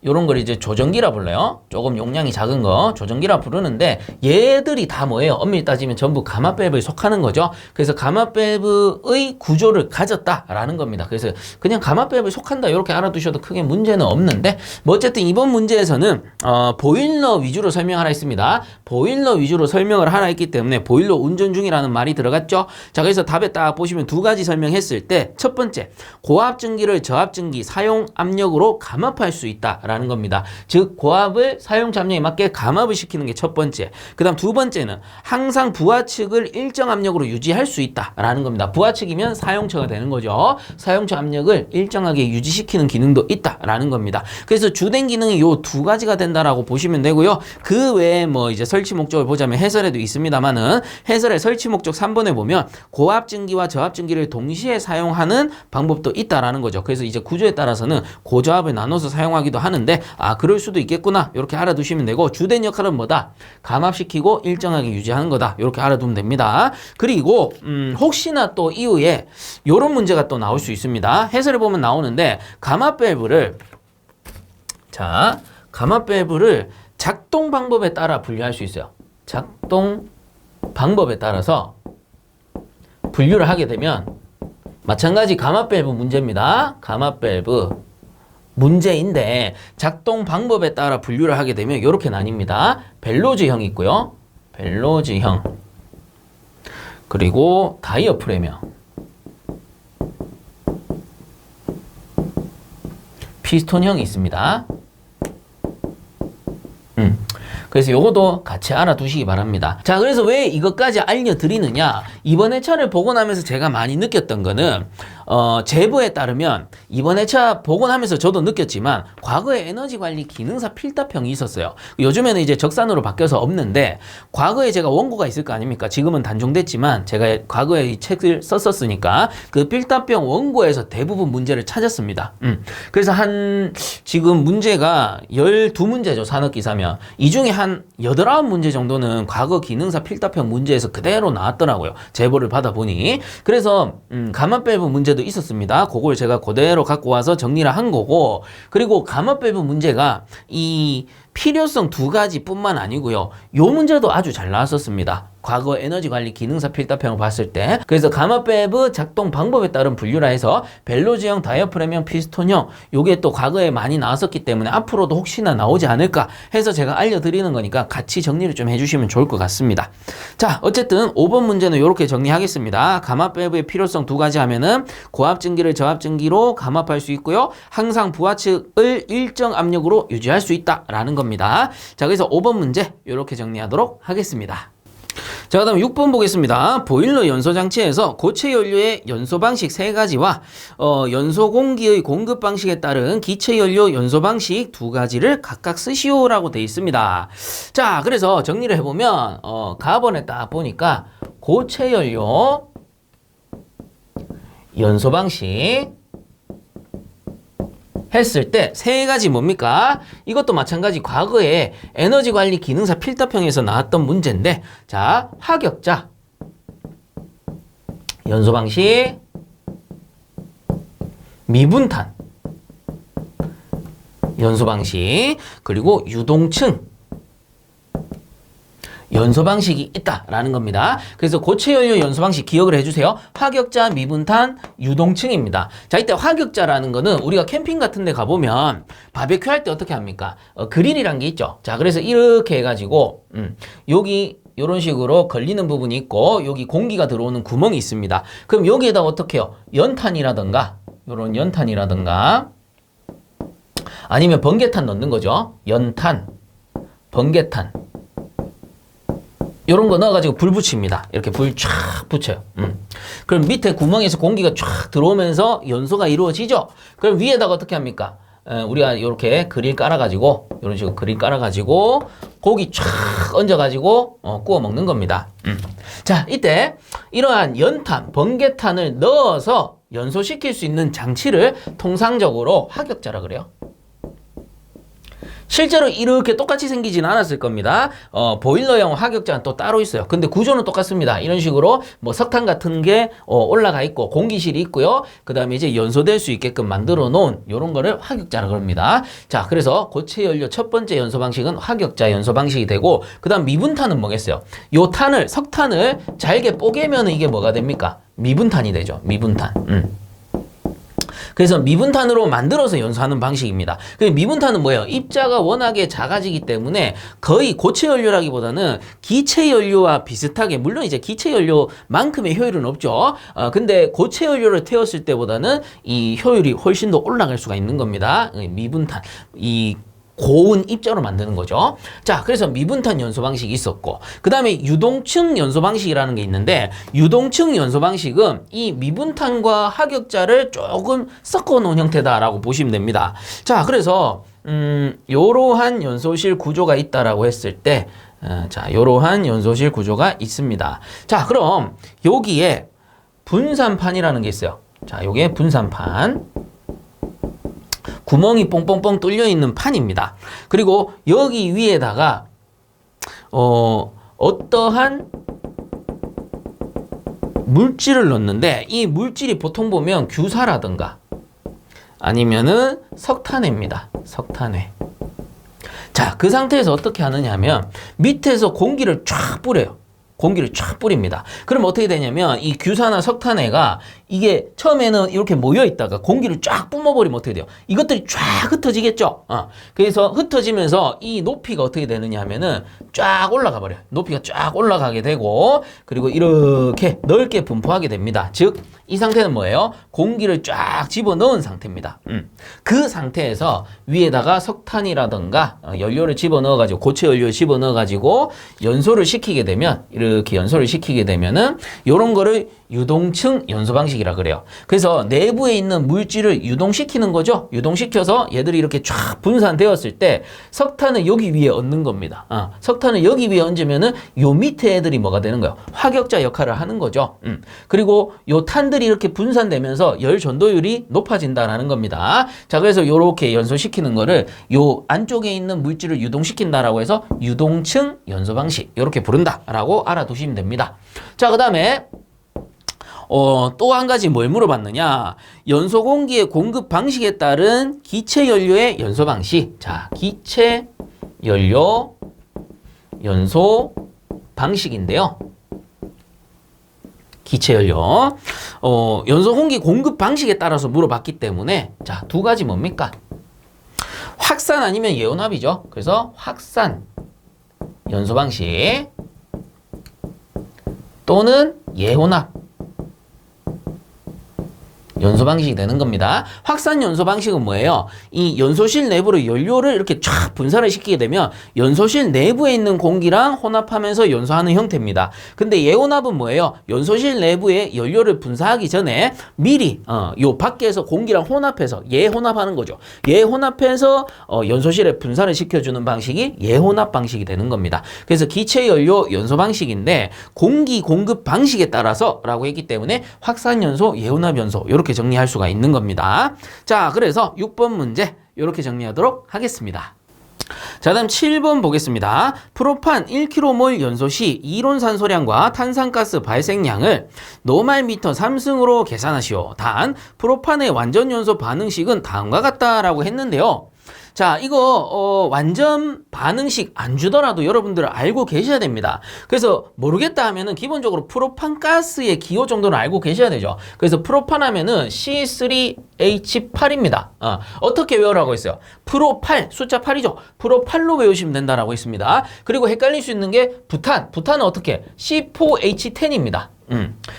요런 걸 이제 조정기라 불러요. 조금 용량이 작은 거 조정기라 부르는데 얘들이 다 뭐예요? 엄밀히 따지면 전부 감압 밸브에 속하는 거죠. 그래서 감압 밸브의 구조를 가졌다라는 겁니다. 그래서 그냥 감압 밸브에 속한다 이렇게 알아두셔도 크게 문제는 없는데 뭐 어쨌든 이번 문제에서는 보일러 위주로 설명하라 했습니다. 보일러 위주로 설명을 하라 했기 때문에 보일러 운전 중이라는 말이 들어갔죠. 자, 그래서 답에 딱 보시면 두 가지 설명했을 때 첫 번째, 고압증기를 저압증기 사용 압력으로 감압할 수 있다 라는 겁니다. 즉 고압을 사용처 압력에 맞게 감압을 시키는 게 첫 번째. 그 다음 두 번째는 항상 부하측을 일정 압력으로 유지할 수 있다 라는 겁니다. 부하측이면 사용처가 되는 거죠. 사용처 압력을 일정하게 유지시키는 기능도 있다 라는 겁니다. 그래서 주된 기능이 요 두 가지가 된다라고 보시면 되고요. 그 외에 뭐 이제 설치 목적을 보자면 해설에도 있습니다만은 해설의 설치 목적 3번에 보면 고압증기와 저압증기를 동시에 사용하는 방법도 있다라는 거죠. 그래서 이제 구조에 따라서는 고저압을 나눠서 사용하기도 하는데 그럴 수도 있겠구나 이렇게 알아두시면 되고 주된 역할은 뭐다? 감압시키고 일정하게 유지하는 거다 이렇게 알아두면 됩니다. 그리고 혹시나 또 이후에 이런 문제가 또 나올 수 있습니다. 해설에 보면 나오는데 감압 밸브를 작동 방법에 따라 분류할 수 있어요. 작동 방법에 따라서 분류를 하게 되면 마찬가지 감압 밸브 문제입니다. 감압 밸브 문제인데 작동 방법에 따라 분류를 하게 되면 이렇게 나뉩니다. 벨로즈형이 있고요. 벨로즈형 그리고 다이어프램형 피스톤형이 있습니다. 그래서 요것도 같이 알아두시기 바랍니다. 자, 그래서 왜 이것까지 알려드리느냐? 이번 회차를 보고 나면서 제가 많이 느꼈던 거는 제보에 따르면 이번 회차 복원하면서 저도 느꼈지만 과거에 에너지 관리 기능사 필답형이 있었어요. 요즘에는 이제 적산으로 바뀌어서 없는데 과거에 제가 원고가 있을 거 아닙니까? 지금은 단종됐지만 제가 과거에 이 책을 썼었으니까 그 필답형 원고에서 대부분 문제를 찾았습니다. 그래서 지금 문제가 12문제죠. 산업기사면. 이 중에 한 8, 9문제 정도는 과거 기능사 필답형 문제에서 그대로 나왔더라고요. 제보를 받아보니. 그래서 가마밸브 문제도 있었습니다. 그걸 제가 그대로 갖고 와서 정리를 한 거고, 그리고 가마밸브 문제가 이 필요성 2가지뿐만 아니고요. 요 문제도 아주 잘 나왔었습니다. 과거 에너지 관리 기능사 필답형을 봤을 때. 그래서 가마밸브 작동 방법에 따른 분류라 해서 벨로즈형, 다이어프램형, 피스톤형 요게 또 과거에 많이 나왔었기 때문에 앞으로도 혹시나 나오지 않을까 해서 제가 알려드리는 거니까 같이 정리를 좀 해주시면 좋을 것 같습니다. 자, 어쨌든 5번 문제는 이렇게 정리하겠습니다. 가마밸브의 필요성 2가지 하면은 고압증기를 저압증기로 감압할 수 있고요. 항상 부하측을 일정 압력으로 유지할 수 있다라는 겁니다. 자, 그래서 5번 문제 이렇게 정리하도록 하겠습니다. 자, 그 다음 6번 보겠습니다. 보일러 연소장치에서 고체 연료의 연소 방식 3가지와 연소 공기의 공급 방식에 따른 기체 연료 연소 방식 2가지를 각각 쓰시오라고 되어 있습니다. 자, 그래서 정리를 해보면 가번에 딱 보니까 고체 연료 연소 방식 했을 때 3가지 뭡니까? 이것도 마찬가지 과거에 에너지 관리 기능사 필답형에서 나왔던 문제인데, 자, 화격자 연소 방식, 미분탄 연소 방식, 그리고 유동층 연소 방식이 있다라는 겁니다. 그래서 고체 연료 연소 방식 기억을 해주세요. 화격자, 미분탄, 유동층입니다. 자, 이때 화격자라는 거는 우리가 캠핑 같은 데 가보면 바베큐 할 때 어떻게 합니까? 그릴이란 게 있죠. 자, 그래서 이렇게 해가지고 여기 이런 식으로 걸리는 부분이 있고 여기 공기가 들어오는 구멍이 있습니다. 그럼 여기에다 어떻게 해요? 연탄이라든가 이런 연탄이라든가 아니면 번개탄 넣는 거죠. 연탄, 번개탄 요런 거 넣어가지고 불 붙입니다. 이렇게 불 쫙 붙여요. 그럼 밑에 구멍에서 공기가 쫙 들어오면서 연소가 이루어지죠? 그럼 위에다가 어떻게 합니까? 우리가 이렇게 그릴 깔아가지고, 이런 식으로 그릴 깔아가지고, 고기 쫙 얹어가지고, 구워 먹는 겁니다. 자, 이때 이러한 연탄, 번개탄을 넣어서 연소시킬 수 있는 장치를 통상적으로 화격자라 그래요. 실제로 이렇게 똑같이 생기진 않았을 겁니다. 보일러형 화격자는 또 따로 있어요. 근데 구조는 똑같습니다. 이런 식으로 뭐 석탄 같은 게 올라가 있고 공기실이 있고요. 그 다음에 이제 연소될 수 있게끔 만들어 놓은 이런 거를 화격자라고 합니다. 자, 그래서 고체 연료 첫 번째 연소 방식은 화격자 연소 방식이 되고, 그 다음 미분탄은 뭐겠어요? 요 탄을, 석탄을 잘게 뽀개면 이게 뭐가 됩니까? 미분탄이 되죠. 미분탄. 그래서 미분탄으로 만들어서 연소하는 방식입니다. 미분탄은 뭐예요? 입자가 워낙에 작아지기 때문에 거의 고체 연료라기보다는 기체 연료와 비슷하게, 물론 이제 기체 연료만큼의 효율은 없죠. 근데 고체 연료를 태웠을 때보다는 이 효율이 훨씬 더 올라갈 수가 있는 겁니다. 미분탄, 이 고운 입자로 만드는 거죠. 자, 그래서 미분탄 연소 방식이 있었고, 그 다음에 유동층 연소 방식이라는 게 있는데, 유동층 연소 방식은 이 미분탄과 화격자를 조금 섞어 놓은 형태다라고 보시면 됩니다. 자, 그래서 요러한 연소실 구조가 있다라고 했을 때, 자, 요러한 연소실 구조가 있습니다. 자, 그럼 여기에 분산판이라는 게 있어요. 자, 요게 분산판. 구멍이 뽕뽕뽕 뚫려 있는 판입니다. 그리고 여기 위에다가 어떠한 물질을 넣는데, 이 물질이 보통 보면 규사라든가 아니면은 석탄회입니다. 석탄회. 자, 그 상태에서 어떻게 하느냐 하면 밑에서 공기를 쫙 뿌려요. 공기를 쫙 뿌립니다. 그럼 어떻게 되냐면 이 규사나 석탄회가 이게 처음에는 이렇게 모여 있다가 공기를 쫙 뿜어버리면 어떻게 돼요? 이것들이 쫙 흩어지겠죠? 그래서 흩어지면서 이 높이가 어떻게 되느냐 하면은 쫙 올라가 버려요. 높이가 쫙 올라가게 되고, 그리고 이렇게 넓게 분포하게 됩니다. 즉, 이 상태는 뭐예요? 공기를 쫙 집어넣은 상태입니다. 그 상태에서 위에다가 석탄이라든가 연료를 집어넣어가지고, 고체 연료를 집어넣어가지고 연소를 시키게 되면, 이렇게 연소를 시키게 되면은 요런 거를 유동층 연소 방식이라 그래요. 그래서 내부에 있는 물질을 유동시키는 거죠. 유동시켜서 얘들이 이렇게 쫙 분산되었을 때 석탄을 여기 위에 얹는 겁니다. 석탄을 여기 위에 얹으면은 요 밑에 애들이 뭐가 되는 거예요? 화격자 역할을 하는 거죠. 그리고 요 탄들이 이렇게 분산되면서 열 전도율이 높아진다라는 겁니다. 자, 그래서 요렇게 연소시키는 거를 요 안쪽에 있는 물질을 유동시킨다라고 해서 유동층 연소 방식 이렇게 부른다라고 알아두시면 됩니다. 자, 그다음에 또 한 가지 뭘 물어봤느냐? 연소 공기의 공급 방식에 따른 기체 연료의 연소 방식. 자, 기체 연료 연소 방식인데요. 기체 연료. 연소 공기 공급 방식에 따라서 물어봤기 때문에 자, 두 가지 뭡니까? 확산 아니면 예혼합이죠. 그래서 확산 연소 방식 또는 예혼합 연소 방식이 되는 겁니다. 확산 연소 방식은 뭐예요? 이 연소실 내부로 연료를 이렇게 쫙 분산을 시키게 되면 연소실 내부에 있는 공기랑 혼합하면서 연소하는 형태입니다. 근데 예혼합은 뭐예요? 연소실 내부에 연료를 분사하기 전에 미리 요 밖에서 공기랑 혼합해서 예혼합하는 거죠. 예혼합해서 연소실에 분산을 시켜주는 방식이 예혼합 방식이 되는 겁니다. 그래서 기체 연료 연소 방식인데 공기 공급 방식에 따라서 라고 했기 때문에 확산 연소, 예혼합 연소 이렇게 정리할 수가 있는 겁니다. 자, 그래서 6번 문제 이렇게 정리하도록 하겠습니다. 자, 다음 7번 보겠습니다. 프로판 1km몰 연소 시 이론산소량과 탄산가스 발생량을 노말미터 3승으로 계산하시오. 단 프로판의 완전 연소 반응식은 다음과 같다라고 했는데요. 자, 이거 완전 반응식 안 주더라도 여러분들 알고 계셔야 됩니다. 그래서 모르겠다 하면은 기본적으로 프로판 가스의 기호 정도는 알고 계셔야 되죠. 그래서 프로판 하면은 C3H8입니다. 어떻게 외우라고 했어요? 프로8 숫자 8이죠. 프로8로 외우시면 된다라고 했습니다. 그리고 헷갈릴 수 있는 게 부탄. 부탄은 어떻게? C4H10입니다.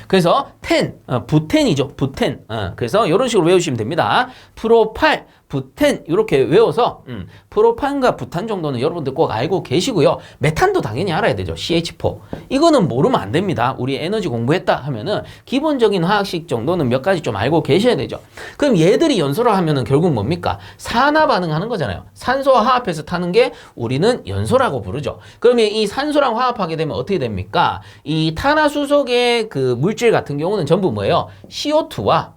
그래서 10, 부텐이죠. 부텐. 그래서 이런 식으로 외우시면 됩니다. 프로8, 부텐 이렇게 외워서 프로판과 부탄 정도는 여러분들 꼭 알고 계시고요. 메탄도 당연히 알아야 되죠. CH4. 이거는 모르면 안 됩니다. 우리 에너지 공부했다 하면은 기본적인 화학식 정도는 몇 가지 좀 알고 계셔야 되죠. 그럼 얘들이 연소를 하면은 결국 뭡니까? 산화 반응하는 거잖아요. 산소와 화합해서 타는 게 우리는 연소라고 부르죠. 그러면 이 산소랑 화합하게 되면 어떻게 됩니까? 이 탄화수소의 그 물질 같은 경우는 전부 뭐예요? CO2와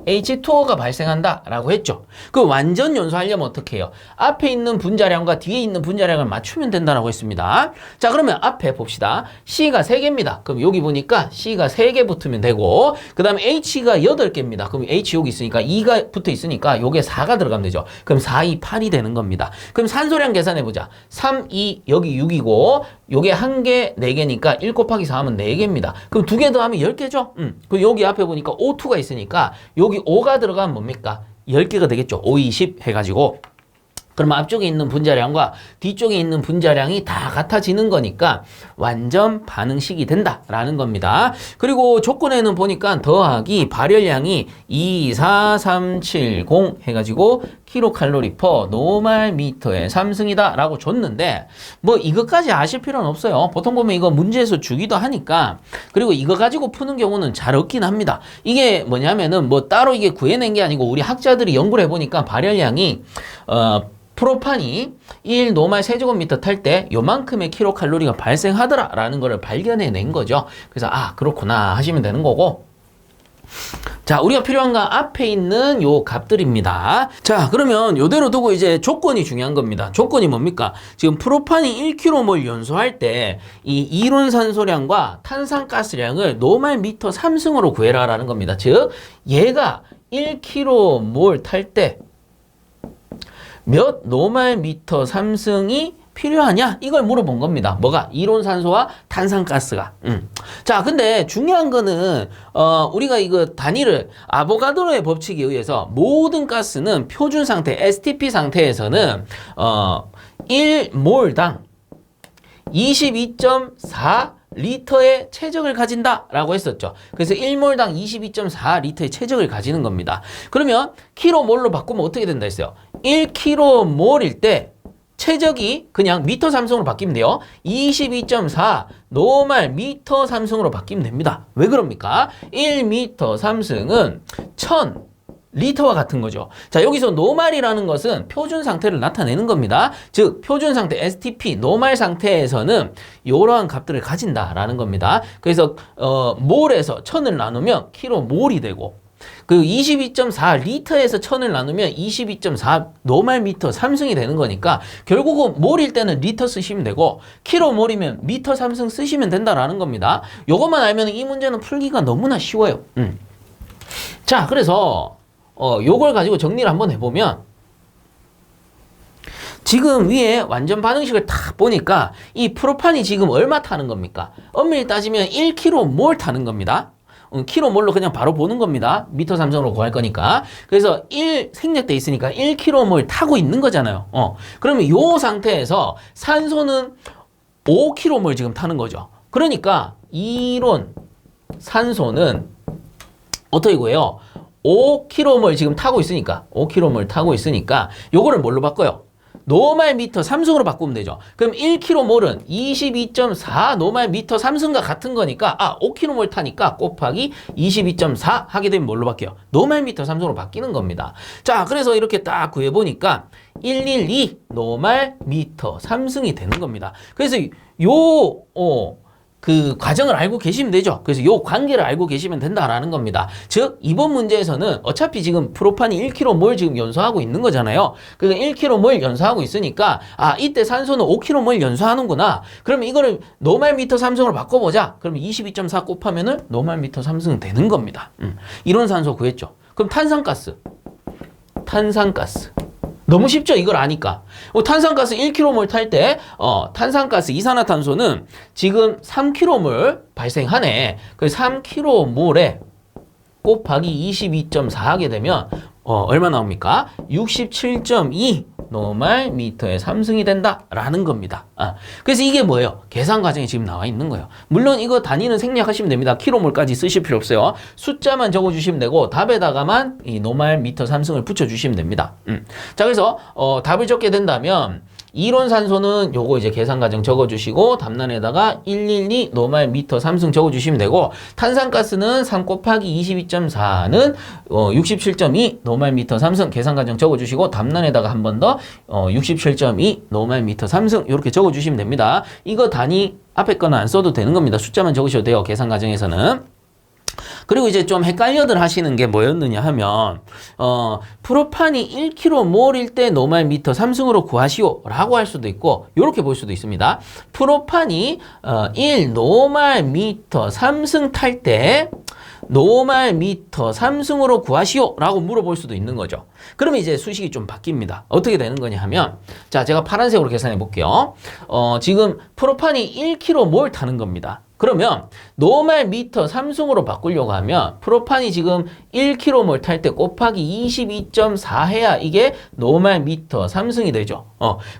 H2O가 발생한다 라고 했죠. 그 완전 연소하려면 어떻게 해요? 앞에 있는 분자량과 뒤에 있는 분자량을 맞추면 된다라고 했습니다. 자, 그러면 앞에 봅시다. C가 3개입니다. 그럼 여기 보니까 C가 3개 붙으면 되고, 그 다음에 H가 8개입니다. 그럼 H 여기 있으니까 2가 붙어 있으니까 요게 4가 들어가면 되죠. 그럼 4, 2, 8이 되는 겁니다. 그럼 산소량 계산해보자. 3, 2, 여기 6이고 요게 1개, 4개니까 1 곱하기 4 하면 4개입니다. 그럼 2개 더하면 10개죠? 그럼 여기 앞에 보니까 O2가 있으니까 여기 5가 들어가면 뭡니까? 10개가 되겠죠. 5, 20 해가지고. 그러면 앞쪽에 있는 분자량과 뒤쪽에 있는 분자량이 다 같아지는 거니까 완전 반응식이 된다라는 겁니다. 그리고 조건에는 보니까 더하기 발열량이 24370 해가지고 킬로칼로리 퍼 노말미터에 3승이다 라고 줬는데 뭐 이것까지 아실 필요는 없어요. 보통 보면 이거 문제에서 주기도 하니까. 그리고 이거 가지고 푸는 경우는 잘 없긴 합니다. 이게 뭐냐면은 뭐 따로 이게 구해낸 게 아니고 우리 학자들이 연구를 해보니까 발열량이 프로판이 1 노말 세제곱미터 탈 때 요만큼의 킬로칼로리가 발생하더라라는 거를 발견해낸 거죠. 그래서 그렇구나 하시면 되는 거고. 자, 우리가 필요한 건 앞에 있는 요 값들입니다. 자, 그러면 요대로 두고 이제 조건이 중요한 겁니다. 조건이 뭡니까? 지금 프로판이 1km몰 연소할 때 이 이론산소량과 탄산가스량을 노말미터 3승으로 구해라라는 겁니다. 즉, 얘가 1km몰 탈 때 몇 노말미터 3승이 필요하냐? 이걸 물어본 겁니다. 뭐가? 이론산소와 탄산가스가. 자, 근데 중요한 거는 우리가 이거 단위를 아보가드로의 법칙에 의해서 모든 가스는 표준 상태 STP 상태에서는 1몰당 22.4 리터의 체적을 가진다라고 했었죠. 그래서 1몰당 22.4 리터의 체적을 가지는 겁니다. 그러면 킬로몰로 바꾸면 어떻게 된다 했어요? 1km몰일 때 최적이 그냥 미터 삼승으로 바뀌면 돼요. 22.4 노말 미터 삼승으로 바뀌면 됩니다. 왜 그럽니까? 1미터 삼승은 1000 리터와 같은 거죠. 자, 여기서 노말이라는 것은 표준 상태를 나타내는 겁니다. 즉, 표준 상태 STP 노말 상태에서는 이러한 값들을 가진다라는 겁니다. 그래서 몰에서 1000을 나누면 킬로몰이 되고, 그 22.4 리터에서 1000을 나누면 22.4 노말 미터 삼승이 되는 거니까 결국은 몰일 때는 리터 쓰시면 되고 킬로몰이면 미터 삼승 쓰시면 된다라는 겁니다. 요것만 알면 이 문제는 풀기가 너무나 쉬워요. 자, 그래서 요걸 가지고 정리를 한번 해보면 지금 위에 완전 반응식을 딱 보니까 이 프로판이 지금 얼마 타는 겁니까? 엄밀히 따지면 1km몰 타는 겁니다. 킬로몰로 그냥 바로 보는 겁니다. 미터 삼성으로 구할 거니까. 그래서 1 생략돼 있으니까 1km몰 타고 있는 거잖아요. 그러면 이 상태에서 산소는 5km몰 지금 타는 거죠. 그러니까 이론 산소는 어떻게 구해요? 5km몰 지금 타고 있으니까 5km몰 타고 있으니까 요거를 뭘로 바꿔요? 노말 미터 삼승으로 바꾸면 되죠. 그럼 1km몰은 22.4 노말 미터 삼승과 같은 거니까 5km몰 타니까 곱하기 22.4 하게 되면 뭘로 바뀌어요? 노말 미터 삼승으로 바뀌는 겁니다. 자, 그래서 이렇게 딱 구해보니까 112 노말 미터 삼승이 되는 겁니다. 그래서 그 과정을 알고 계시면 되죠. 그래서 요 관계를 알고 계시면 된다라는 겁니다. 즉 이번 문제에서는 어차피 지금 프로판이 1km몰 지금 연소하고 있는 거잖아요. 그러니까 1km몰 연소하고 있으니까 이때 산소는 5km몰 연소하는구나. 그러면 이거를 노말 미터 삼승으로 바꿔보자. 그러면 22.4 곱하면은 노말 미터 삼승 되는 겁니다. 이론 산소 구했죠. 그럼 탄산가스 너무 쉽죠? 이걸 아니까. 탄산가스 1km몰 탈 때 탄산가스 이산화탄소는 지금 3km몰 발생하네. 그래서 3km몰에 곱하기 22.4 하게 되면 얼마 나옵니까? 67.2 노말 미터의 삼승이 된다라는 겁니다. 그래서 이게 뭐예요? 계산 과정에 지금 나와 있는 거예요. 물론 이거 단위는 생략하시면 됩니다. 킬로몰까지 쓰실 필요 없어요. 숫자만 적어주시면 되고 답에다가만 이 노말 미터 삼승을 붙여주시면 됩니다. 자, 그래서 답을 적게 된다면 이론 산소는 요거 이제 계산 과정 적어주시고 답란에다가 112 노말 미터 삼승 적어주시면 되고 탄산가스는 3 곱하기 22.4는 67.2 노말 미터 삼승 계산 과정 적어주시고 답란에다가 한 번 더 67.2 노말 미터 삼승 이렇게 적어주시면 됩니다. 이거 단위 앞에 거는 안 써도 되는 겁니다. 숫자만 적으셔도 돼요. 계산 과정에서는. 그리고 이제 좀 헷갈려들 하시는 게 뭐였느냐 하면 프로판이 1km몰일 때 노말 미터 삼승으로 구하시오 라고 할 수도 있고 이렇게 볼 수도 있습니다. 프로판이 1 노말 미터 삼승 탈 때 노말 미터 삼승으로 구하시오 라고 물어볼 수도 있는 거죠. 그러면 이제 수식이 좀 바뀝니다. 어떻게 되는 거냐 하면 자, 제가 파란색으로 계산해 볼게요. 지금 프로판이 1km몰 타는 겁니다. 그러면 노말 미터 삼승으로 바꾸려고 하면 프로판이 지금 1km몰 탈 때 곱하기 22.4 해야 이게 노말 미터 삼승이 되죠.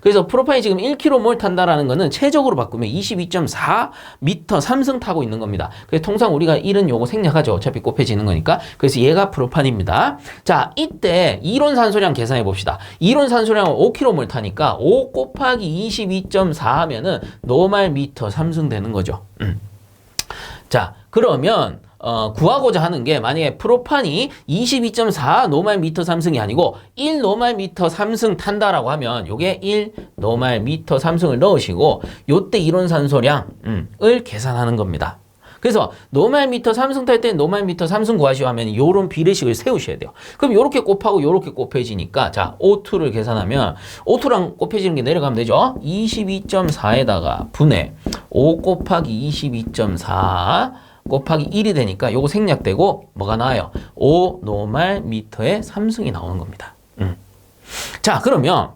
그래서 프로판이 지금 1km몰 탄다라는 거는 최적으로 바꾸면 22.4 미터 삼승 타고 있는 겁니다. 그래서 통상 우리가 1은 요거 생략하죠. 어차피 곱해지는 거니까. 그래서 얘가 프로판입니다. 자, 이때 이론 산소량 계산해 봅시다. 이론 산소량은 5km몰 타니까 5 곱하기 22.4 하면은 노말 미터 삼승 되는 거죠. 자, 그러면 구하고자 하는 게 만약에 프로판이 22.4 노말 미터 삼승이 아니고 1 노말 미터 삼승 탄다라고 하면 요게 1 노말 미터 삼승을 넣으시고 요때 이론 산소량을 계산하는 겁니다. 그래서 노말 미터 삼승 탈 때 노말 미터 삼승 구하시오 하면 요런 비례식을 세우셔야 돼요. 그럼 요렇게 곱하고 요렇게 곱해지니까 자, O2를 계산하면 O2랑 곱해지는 게 내려가면 되죠. 22.4에다가 분해 5 곱하기 22.4 곱하기 1이 되니까 요거 생략되고 뭐가 나와요? 5 노말 미터의 삼승이 나오는 겁니다. 자, 그러면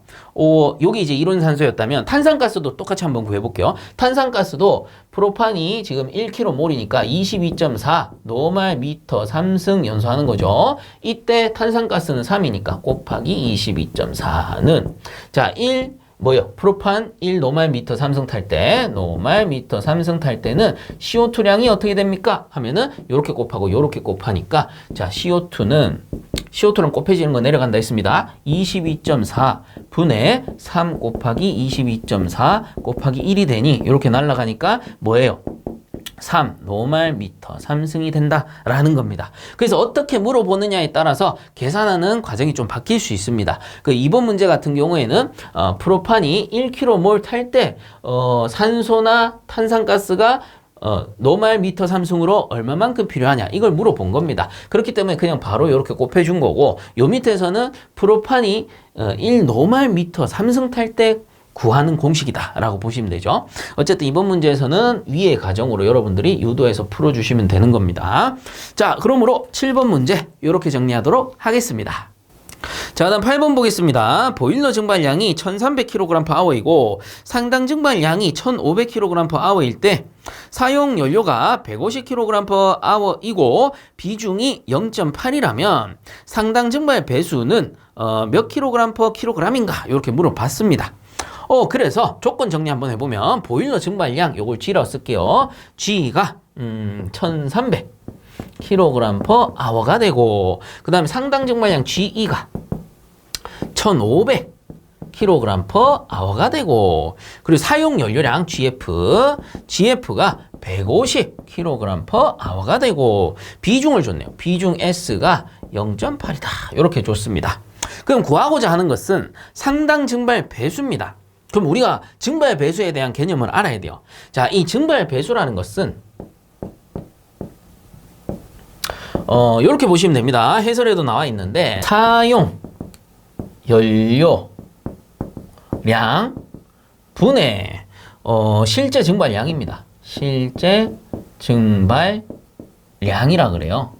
여기 이제 이론 산소였다면 탄산가스도 똑같이 한번 구해볼게요. 탄산가스도 프로판이 지금 1km몰이니까 22.4 노말 미터 삼승 연소하는 거죠. 이때 탄산가스는 3이니까 곱하기 22.4는 자, 1 뭐요? 프로판 1 노말 미터 삼승 탈 때 노말 미터 삼승 탈 때는 CO2량이 어떻게 됩니까? 하면은 요렇게 곱하고 요렇게 곱하니까 자, CO2는 CO2랑 곱해지는 거 내려간다 했습니다. 22.4 분의 3 곱하기 22.4 곱하기 1이 되니 이렇게 날아가니까 뭐예요? 3 노말미터 3승이 된다라는 겁니다. 그래서 어떻게 물어보느냐에 따라서 계산하는 과정이 좀 바뀔 수 있습니다. 그 이번 문제 같은 경우에는 프로판이 1km몰 탈 때 산소나 탄산가스가 노말미터 3승으로 얼마만큼 필요하냐 이걸 물어본 겁니다. 그렇기 때문에 그냥 바로 이렇게 곱해준 거고 요 밑에서는 프로판이 1노말미터 3승 탈 때 구하는 공식이다 라고 보시면 되죠. 어쨌든 이번 문제에서는 위의 가정으로 여러분들이 유도해서 풀어주시면 되는 겁니다. 자, 그러므로 7번 문제 이렇게 정리하도록 하겠습니다. 자, 다음 8번 보겠습니다. 보일러 증발량이 1300kg/h이고 상당 증발량이 1500kg/h일 때 사용 연료가 150kg/h이고 비중이 0.8이라면 상당 증발 배수는 몇 kg/kg인가 이렇게 물어봤습니다. 그래서 조건 정리 한번 해보면 보일러 증발량 요걸 G라고 쓸게요. G가 1300kg/h가 되고 그 다음에 상당 증발량 GE가 1500kg/h가 되고 그리고 사용 연료량 GF가 150kg/h가 되고 비중을 줬네요. 비중 S가 0.8이다. 이렇게 줬습니다. 그럼 구하고자 하는 것은 상당 증발 배수입니다. 그럼 우리가 증발 배수에 대한 개념을 알아야 돼요. 자, 이 증발 배수라는 것은 이렇게 보시면 됩니다. 해설에도 나와 있는데 사용 연료량 분의 실제 증발량입니다. 실제 증발량이라 그래요.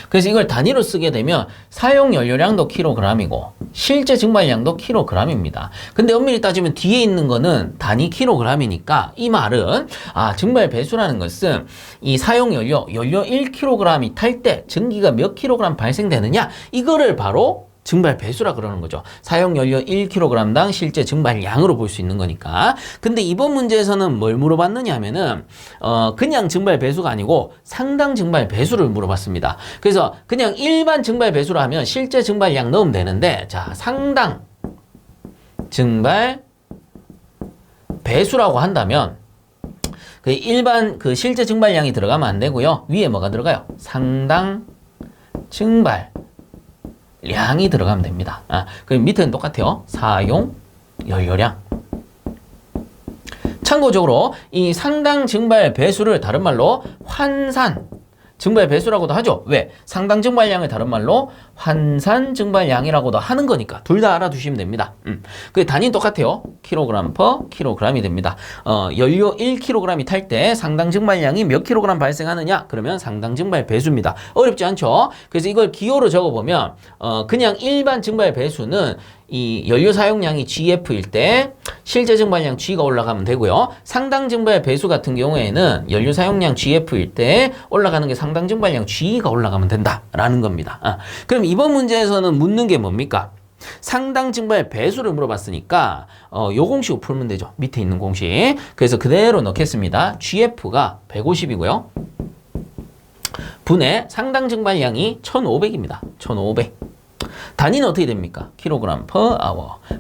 그래서 이걸 단위로 쓰게 되면 사용 연료량도 킬로그램이고 실제 증발량도 킬로그램입니다. 근데 엄밀히 따지면 뒤에 있는 거는 단위 킬로그램이니까 이 말은 증발 배수라는 것은 이 사용 연료 1kg이 탈 때 전기가 몇 킬로그램 발생되느냐 이거를 바로 증발 배수라 그러는 거죠. 사용 연료 1kg당 실제 증발량으로 볼 수 있는 거니까. 근데 이번 문제에서는 뭘 물어봤느냐 하면은 그냥 증발 배수가 아니고 상당 증발 배수를 물어봤습니다. 그래서 그냥 일반 증발 배수로 하면 실제 증발량 넣으면 되는데 자, 상당 증발 배수라고 한다면 그 일반 그 실제 증발량이 들어가면 안 되고요. 위에 뭐가 들어가요? 상당 증발 량이 들어가면 됩니다. 그럼 밑에는 똑같아요. 사용 연료량. 참고적으로 이 상당 증발 배수를 다른 말로 환산 증발 배수라고도 하죠. 왜? 상당 증발량을 다른 말로 환산 증발량이라고도 하는 거니까 둘 다 알아두시면 됩니다. 그 단위는 똑같아요. kg/kg이 됩니다. 연료 1kg이 탈 때 상당 증발량이 몇 kg 발생하느냐? 그러면 상당 증발 배수입니다. 어렵지 않죠? 그래서 이걸 기호로 적어보면 그냥 일반 증발 배수는 이 연료 사용량이 GF일 때 실제 증발량 G가 올라가면 되고요. 상당 증발 배수 같은 경우에는 연료 사용량 GF일 때 올라가는 게 상당 증발량 G가 올라가면 된다라는 겁니다. 그럼 이번 문제에서는 묻는 게 뭡니까? 상당 증발 배수를 물어봤으니까 요 공식을 풀면 되죠. 밑에 있는 공식. 그래서 그대로 넣겠습니다. GF가 150이고요. 분의 상당 증발량이 1500입니다. 1500. 단위는 어떻게 됩니까? kg/h,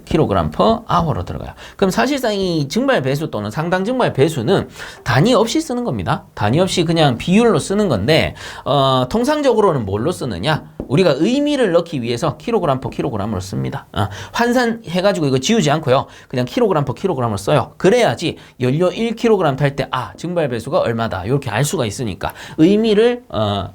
kg/h로 들어가요. 그럼 사실상 이 증발 배수 또는 상당 증발 배수는 단위 없이 쓰는 겁니다. 단위 없이 그냥 비율로 쓰는 건데 통상적으로는 뭘로 쓰느냐? 우리가 의미를 넣기 위해서 kg/kg으로 씁니다. 환산해가지고 이거 지우지 않고요. 그냥 kg/kg으로 써요. 그래야지 연료 1kg 탈 때 증발 배수가 얼마다 이렇게 알 수가 있으니까 의미를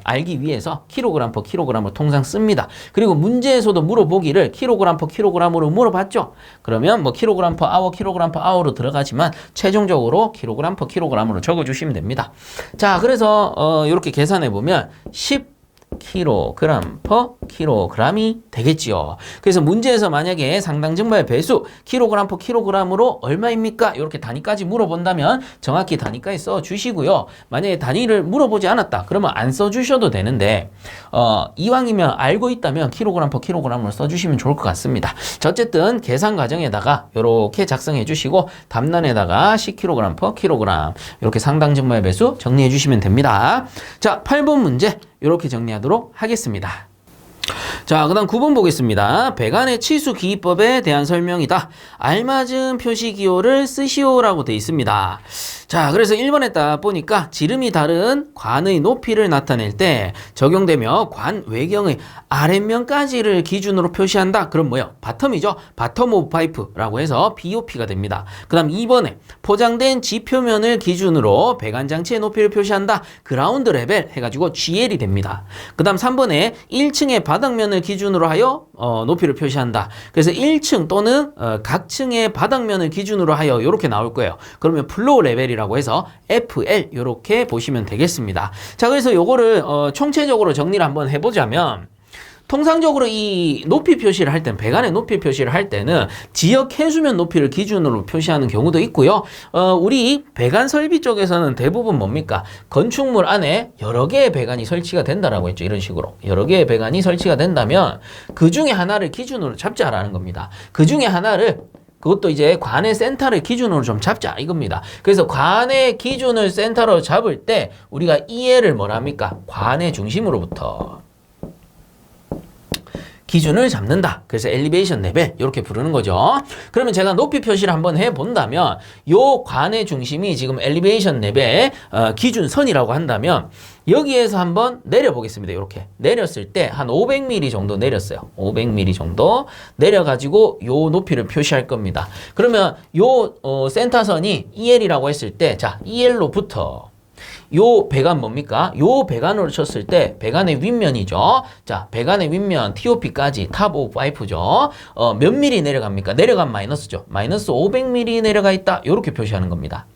알기 위해서 kg/kg으로 통상 씁니다. 그리고 문제에서도 물어보기를 kg/kg으로 물어봤죠. 그러면 뭐 kg/h, kg/h로 들어가지만 최종적으로 kg/kg으로 적어주시면 됩니다. 자, 그래서 이렇게 계산해 보면 10kg/kg이 되겠지요. 그래서 문제에서 만약에 상당 증발 배수 kg/kg으로 얼마입니까? 이렇게 단위까지 물어본다면 정확히 단위까지 써주시고요. 만약에 단위를 물어보지 않았다. 그러면 안 써주셔도 되는데 이왕이면 알고 있다면 kg/kg으로 써주시면 좋을 것 같습니다. 자, 어쨌든 계산 과정에다가 이렇게 작성해 주시고 답란에다가 10kg/kg 이렇게 상당 증발 배수 정리해 주시면 됩니다. 자, 8번 문제 이렇게 정리하도록 하겠습니다. 자, 그 다음 9번 보겠습니다. 배관의 치수 기법에 대한 설명이다. 알맞은 표시 기호를 쓰시오라고 돼 있습니다. 자, 그래서 1번에 딱 보니까 지름이 다른 관의 높이를 나타낼 때 적용되며 관 외경의 아랫면까지를 기준으로 표시한다. 그럼 뭐요? 바텀이죠. 바텀 오브 파이프라고 해서 BOP가 됩니다. 그 다음 2번에 포장된 지표면을 기준으로 배관 장치의 높이를 표시한다. 그라운드 레벨 해가지고 GL이 됩니다. 그 다음 3번에 1층의 바닥면을 기준으로 하여 높이를 표시한다. 그래서 1층 또는 각 층의 바닥면을 기준으로 하여 이렇게 나올 거예요. 그러면 플로우 레벨이라고 해서 FL 이렇게 보시면 되겠습니다. 자, 그래서 요거를 총체적으로 정리를 한번 해보자면 통상적으로 이 높이 표시를 할 때는 배관의 높이 표시를 할 때는 지역 해수면 높이를 기준으로 표시하는 경우도 있고요. 우리 배관 설비 쪽에서는 대부분 뭡니까? 건축물 안에 여러 개의 배관이 설치가 된다라고 했죠. 이런 식으로 여러 개의 배관이 설치가 된다면 그 중에 하나를 기준으로 잡자라는 겁니다. 그 중에 하나를 그것도 이제 관의 센터를 기준으로 좀 잡자 이겁니다. 그래서 관의 기준을 센터로 잡을 때 우리가 EL을 뭐랍니까? 관의 중심으로부터 기준을 잡는다. 그래서 엘리베이션 레벨 이렇게 부르는 거죠. 그러면 제가 높이 표시를 한번 해본다면 요 관의 중심이 지금 엘리베이션 레벨 기준선이라고 한다면 여기에서 한번 내려보겠습니다. 이렇게 내렸을 때 한 500mm 정도 내렸어요. 500mm 정도 내려가지고 요 높이를 표시할 겁니다. 그러면 요 센터선이 EL이라고 했을 때 자 EL로부터 요 배관 뭡니까? 요 배관으로 쳤을 때 배관의 윗면이죠. 자, 배관의 윗면 TOP까지 탑 오브 파이프죠. 몇 미리 내려갑니까? 내려간 마이너스죠. 마이너스 500mm 내려가 있다. 요렇게 표시하는 겁니다.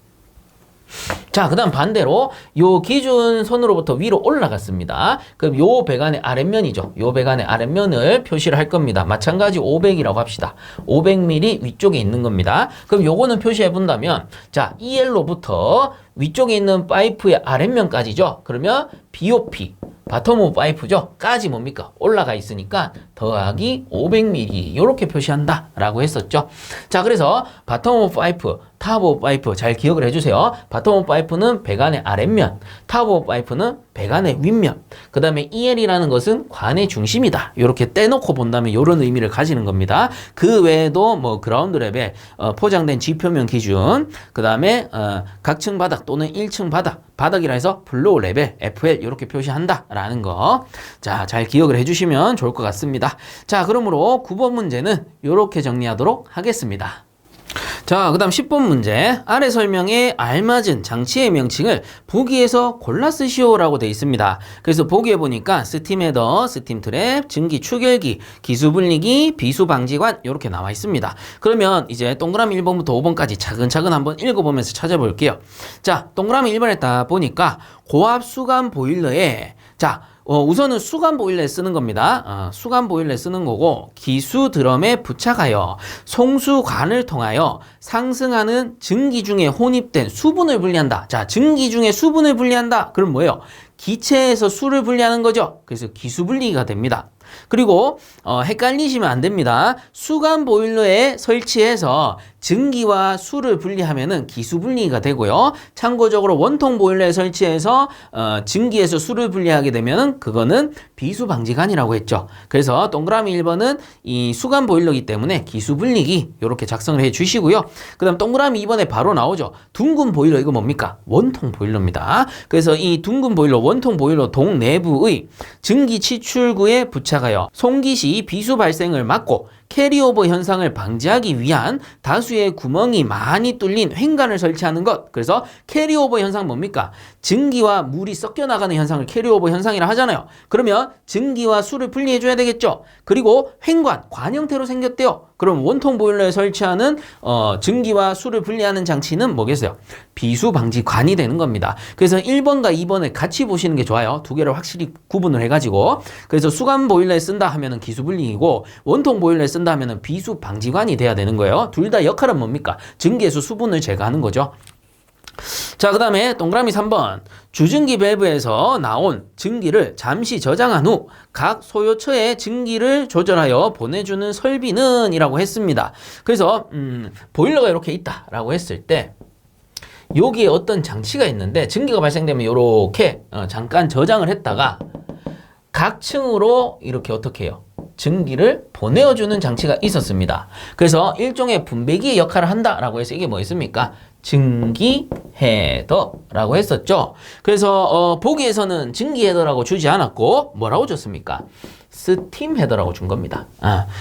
자, 그 다음 반대로 요 기준선으로부터 위로 올라갔습니다. 그럼 요 배관의 아랫면이죠. 요 배관의 아랫면을 표시를 할 겁니다. 마찬가지 500이라고 합시다. 500mm 위쪽에 있는 겁니다. 그럼 요거는 표시해 본다면 자, EL로부터 위쪽에 있는 파이프의 아랫면까지죠. 그러면 BOP 바텀 오브 파이프죠. 까지 뭡니까? 올라가 있으니까 더하기 500mm 이렇게 표시한다 라고 했었죠. 자, 그래서 바텀 오브 파이프, 탑 오브 파이프 잘 기억을 해주세요. 바텀 오브 파이프는 배관의 아랫면, 탑 오브 파이프는 배관의 윗면, 그 다음에 EL이라는 것은 관의 중심이다. 이렇게 떼놓고 본다면 이런 의미를 가지는 겁니다. 그 외에도 뭐 그라운드 레벨, 포장된 지표면 기준, 그 다음에 각층 바닥 또는 1층 바닥이라 해서 플로우 레벨, FL 이렇게 표시한다 라는 거. 자, 잘 기억을 해주시면 좋을 것 같습니다. 자, 그러므로 9번 문제는 이렇게 정리하도록 하겠습니다. 자, 그 다음 10번 문제. 아래 설명에 알맞은 장치의 명칭을 보기에서 골라 쓰시오라고 되어 있습니다. 그래서 보기에 보니까 스팀 헤더, 스팀 트랩, 증기 추결기, 기수 분리기, 비수 방지관 이렇게 나와 있습니다. 그러면 이제 동그라미 1번부터 5번까지 차근차근 한번 읽어보면서 찾아볼게요. 자, 동그라미 1번에 딱 보니까 고압 수간 보일러에 자, 우선은 수간 보일러에 쓰는 겁니다. 수간 보일러에 쓰는 거고 기수 드럼에 부착하여 송수관을 통하여 상승하는 증기 중에 혼입된 수분을 분리한다. 자, 증기 중에 수분을 분리한다. 그럼 뭐예요? 기체에서 수를 분리하는 거죠. 그래서 기수 분리기가 됩니다. 그리고 헷갈리시면 안 됩니다. 수간 보일러에 설치해서 증기와 수를 분리하면은 기수 분리가 되고요. 참고적으로 원통 보일러에 설치해서 증기에서 수를 분리하게 되면은 그거는 비수 방지관이라고 했죠. 그래서 동그라미 1번은 이 수간 보일러이기 때문에 기수 분리기 이렇게 작성을 해 주시고요. 그다음 동그라미 2번에 바로 나오죠. 둥근 보일러 이거 뭡니까? 원통 보일러입니다. 그래서 이 둥근 보일러 원통 보일러 동 내부의 증기 치출구에 부착하여 송기 시 비수 발생을 막고 캐리오버 현상을 방지하기 위한 다수의 구멍이 많이 뚫린 횡관을 설치하는 것. 그래서 캐리오버 현상 뭡니까? 증기와 물이 섞여 나가는 현상을 캐리오버 현상이라 하잖아요. 그러면 증기와 수를 분리해 줘야 되겠죠. 그리고 횡관, 관 형태로 생겼대요. 그럼 원통 보일러에 설치하는 증기와 수를 분리하는 장치는 뭐겠어요? 비수 방지관이 되는 겁니다. 그래서 1번과 2번을 같이 보시는 게 좋아요. 두 개를 확실히 구분을 해가지고. 그래서 수간 보일러에 쓴다 하면은 기수 분리이고 원통 보일러에 쓴다 하면은 비수 방지관이 돼야 되는 거예요. 둘 다 역할은 뭡니까? 증기에서 수분을 제거하는 거죠. 자, 그 다음에 동그라미 3번 주증기 밸브에서 나온 증기를 잠시 저장한 후 각 소요처에 증기를 조절하여 보내주는 설비는 이라고 했습니다. 그래서 보일러가 이렇게 있다라고 했을 때 여기에 어떤 장치가 있는데 증기가 발생되면 이렇게 잠깐 저장을 했다가 각 층으로 이렇게 어떻게 해요? 증기를 보내어주는 장치가 있었습니다. 그래서 일종의 분배기의 역할을 한다라고 해서 이게 뭐 있습니까? 증기 헤더라고 했었죠. 그래서 보기에서는 증기 헤더라고 주지 않았고 뭐라고 줬습니까? 스팀 헤더라고 준 겁니다.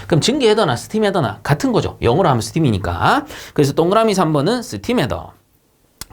그럼 증기 헤더나 스팀 헤더나 같은 거죠. 영어로 하면 스팀이니까. 그래서 동그라미 3번은 스팀 헤더.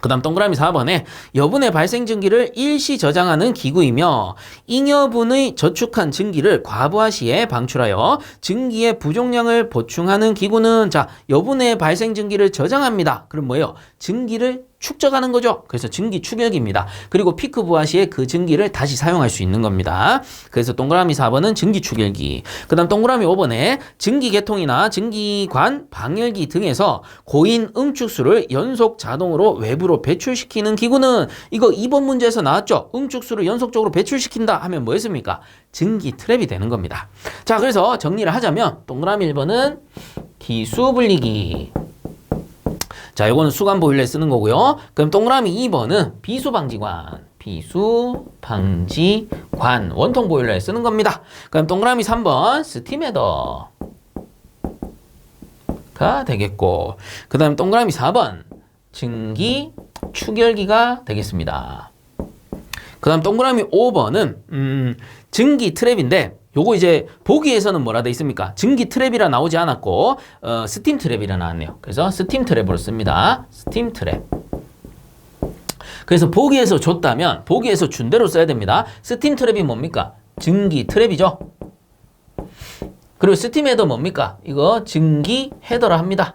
그 다음 동그라미 4번에 여분의 발생 증기를 일시 저장하는 기구이며 잉여분의 저축한 증기를 과부하 시에 방출하여 증기의 부족량을 보충하는 기구는 자 여분의 발생 증기를 저장합니다. 그럼 뭐예요? 증기를 축적하는 거죠. 그래서 증기 축역입니다. 그리고 피크 부하 시에 그 증기를 다시 사용할 수 있는 겁니다. 그래서 동그라미 4번은 증기 축열기. 그 다음 동그라미 5번에 증기계통이나 증기관, 방열기 등에서 고인 응축수를 연속 자동으로 외부로 배출시키는 기구는 이거 2번 문제에서 나왔죠. 응축수를 연속적으로 배출시킨다 하면 뭐였습니까? 증기 트랩이 되는 겁니다. 자, 그래서 정리를 하자면 동그라미 1번은 기수분리기. 자, 요거는 수관 보일러에 쓰는 거고요. 그럼 동그라미 2번은 비수방지관. 비수방지관. 원통 보일러에 쓰는 겁니다. 그럼 동그라미 3번 스팀 헤더가 되겠고, 그 다음 동그라미 4번 증기 축열기가 되겠습니다. 그 다음 동그라미 5번은 증기 트랩인데 요거 이제 보기에서는 뭐라 돼 있습니까? 증기 트랩이라 나오지 않았고 스팀 트랩이라 나왔네요. 그래서 스팀 트랩으로 씁니다. 스팀 트랩. 그래서 보기에서 줬다면 보기에서 준 대로 써야 됩니다. 스팀 트랩이 뭡니까? 증기 트랩이죠. 그리고 스팀 헤더 뭡니까? 이거 증기 헤더라 합니다.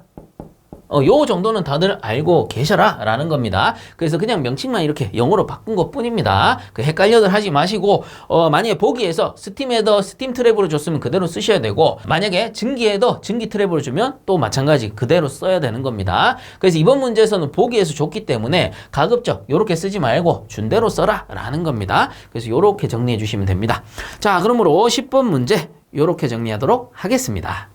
요 정도는 다들 알고 계셔라 라는 겁니다. 그래서 그냥 명칭만 이렇게 영어로 바꾼 것 뿐입니다. 헷갈려들 하지 마시고 만약에 보기에서 스팀 헤더, 스팀 트랩으로 줬으면 그대로 쓰셔야 되고 만약에 증기 헤더, 증기 트랩으로 주면 또 마찬가지 그대로 써야 되는 겁니다. 그래서 이번 문제에서는 보기에서 줬기 때문에 가급적 요렇게 쓰지 말고 준 대로 써라 라는 겁니다. 그래서 요렇게 정리해 주시면 됩니다. 자, 그러므로 10번 문제 요렇게 정리하도록 하겠습니다.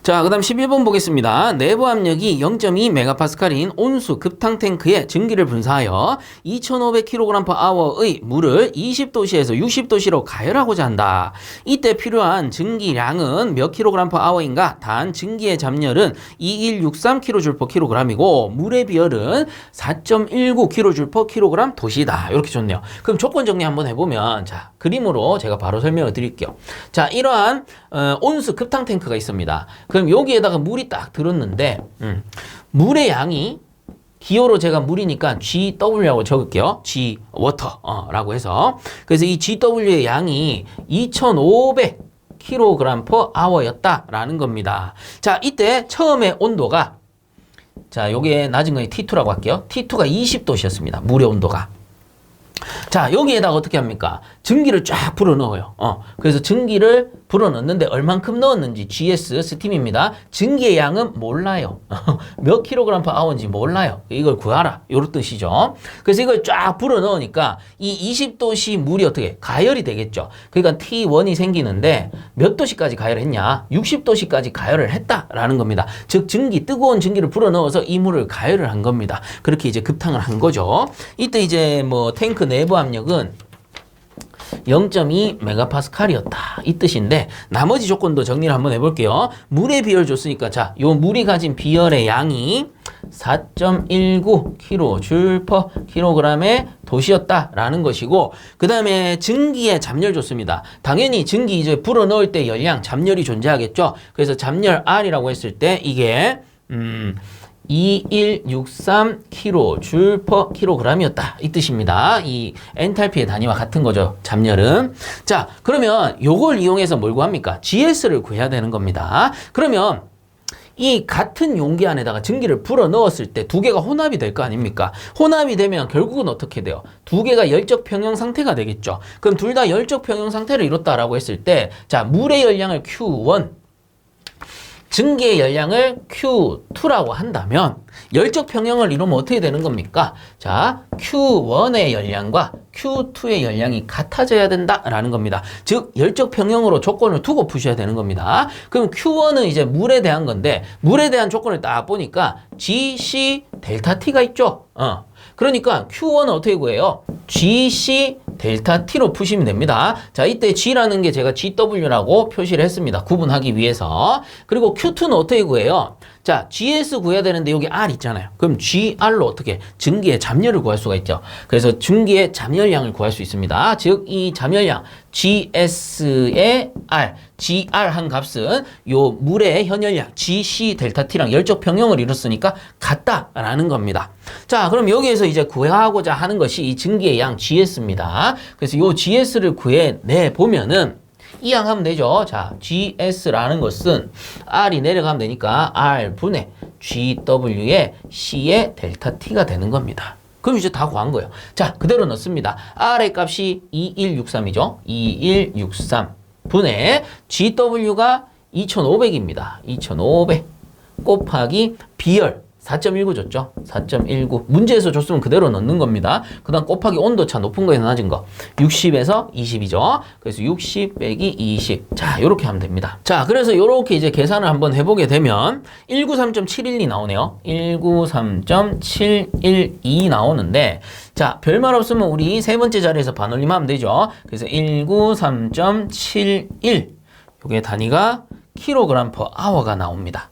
자, 그 다음 11번 보겠습니다. 내부 압력이 0.2MPa인 온수 급탕 탱크에 증기를 분사하여 2500kg/h의 물을 20도씨에서 60도씨로 가열하고자 한다. 이때 필요한 증기량은 몇 kg/h인가? 단 증기의 잠열은 2163kJ/kg이고 물의 비열은 4.19kJ/kg 도시다. 이렇게 줬네요. 그럼 조건 정리 한번 해보면 자, 그림으로 제가 바로 설명을 드릴게요. 자, 이러한 온수 급탕 탱크가 있습니다. 그럼 여기에다가 물이 딱 들었는데 물의 양이 기호로 제가 물이니까 GW라고 적을게요. G 워터라고 해서 그래서 이 GW의 양이 2500kg/h였다라는 겁니다. 자, 이때 처음에 온도가 자, 요게 낮은 거에 T2라고 할게요. T2가 20도씨였습니다. 물의 온도가. 자, 여기에다가 어떻게 합니까? 증기를 쫙 불어넣어요. 그래서 증기를 불어넣는데 얼만큼 넣었는지 GS 스팀입니다. 증기의 양은 몰라요. 몇 kg/h인지 몰라요. 이걸 구하라. 요런 뜻이죠. 그래서 이걸 쫙 불어넣으니까 이 20도씨 물이 어떻게 가열이 되겠죠. 그러니까 T1이 생기는데 몇 도씨까지 가열했냐? 60도씨까지 가열을 했다라는 겁니다. 즉 뜨거운 증기를 불어넣어서 이 물을 가열을 한 겁니다. 그렇게 이제 급탕을 한 거죠. 이때 이제 뭐 탱크 내부 압력은 0.2MPa이었다. 이 뜻인데 나머지 조건도 정리를 한번 해볼게요. 물의 비열 줬으니까 자, 요 물이 가진 비열의 양이 4.19kJ/kg의 도시였다라는 것이고 그 다음에 증기의 잠열 줬습니다. 당연히 증기 이제 불어넣을 때 열량, 잠열이 존재하겠죠. 그래서 잠열 R이라고 했을 때 이게 2163kJ/kg이었다. 이 뜻입니다. 이 엔탈피의 단위와 같은 거죠. 잠열은. 자, 그러면 요걸 이용해서 뭘 구합니까? GS를 구해야 되는 겁니다. 그러면 이 같은 용기 안에다가 증기를 불어 넣었을 때 두 개가 혼합이 될 거 아닙니까? 혼합이 되면 결국은 어떻게 돼요? 두 개가 열적 평형 상태가 되겠죠. 그럼 둘 다 열적 평형 상태를 이뤘다라고 했을 때 자, 물의 열량을 Q1 증기의 열량을 Q2라고 한다면 열적 평형을 이루면 어떻게 되는 겁니까? 자, Q1의 열량과 Q2의 열량이 같아져야 된다라는 겁니다. 즉 열적 평형으로 조건을 두고 푸셔야 되는 겁니다. 그럼 Q1은 이제 물에 대한 건데 물에 대한 조건을 딱 보니까 GC 델타 T가 있죠. 그러니까 Q1은 어떻게 구해요? GC 델타 T로 푸시면 됩니다. 자, 이때 G라는 게 제가 GW라고 표시를 했습니다. 구분하기 위해서. 그리고 Q2는 어떻게 구해요? 자, GS 구해야 되는데 여기 R 있잖아요. 그럼 GR로 어떻게? 증기의 잠열을 구할 수가 있죠. 그래서 증기의 잠열량을 구할 수 있습니다. 즉, 이 잠열량 GS의 R, GR 한 값은 요 물의 현열량 GC 델타 T랑 열적 평형을 이뤘으니까 같다라는 겁니다. 자, 그럼 여기에서 이제 구하고자 하는 것이 이 증기의 양 GS입니다. 그래서 요 GS를 구해내 보면은 이 양 하면 되죠. 자, GS라는 것은 R이 내려가면 되니까 R분의 GW의 C의 델타 T가 되는 겁니다. 그럼 이제 다 구한 거예요. 자, 그대로 넣습니다. R의 값이 2163이죠. 2163 분의 GW가 2500입니다. 2500 곱하기 비열 4.19 줬죠. 4.19. 문제에서 줬으면 그대로 넣는 겁니다. 그 다음 곱하기 온도차 높은 거에서 낮은 거. 60에서 20이죠. 그래서 60 빼기 20. 자, 요렇게 하면 됩니다. 자, 그래서 요렇게 이제 계산을 한번 해보게 되면 193.712 나오네요. 193.712 나오는데, 자, 별말 없으면 우리 세 번째 자리에서 반올림하면 되죠. 그래서 193.71. 요게 단위가 kg/h가 나옵니다.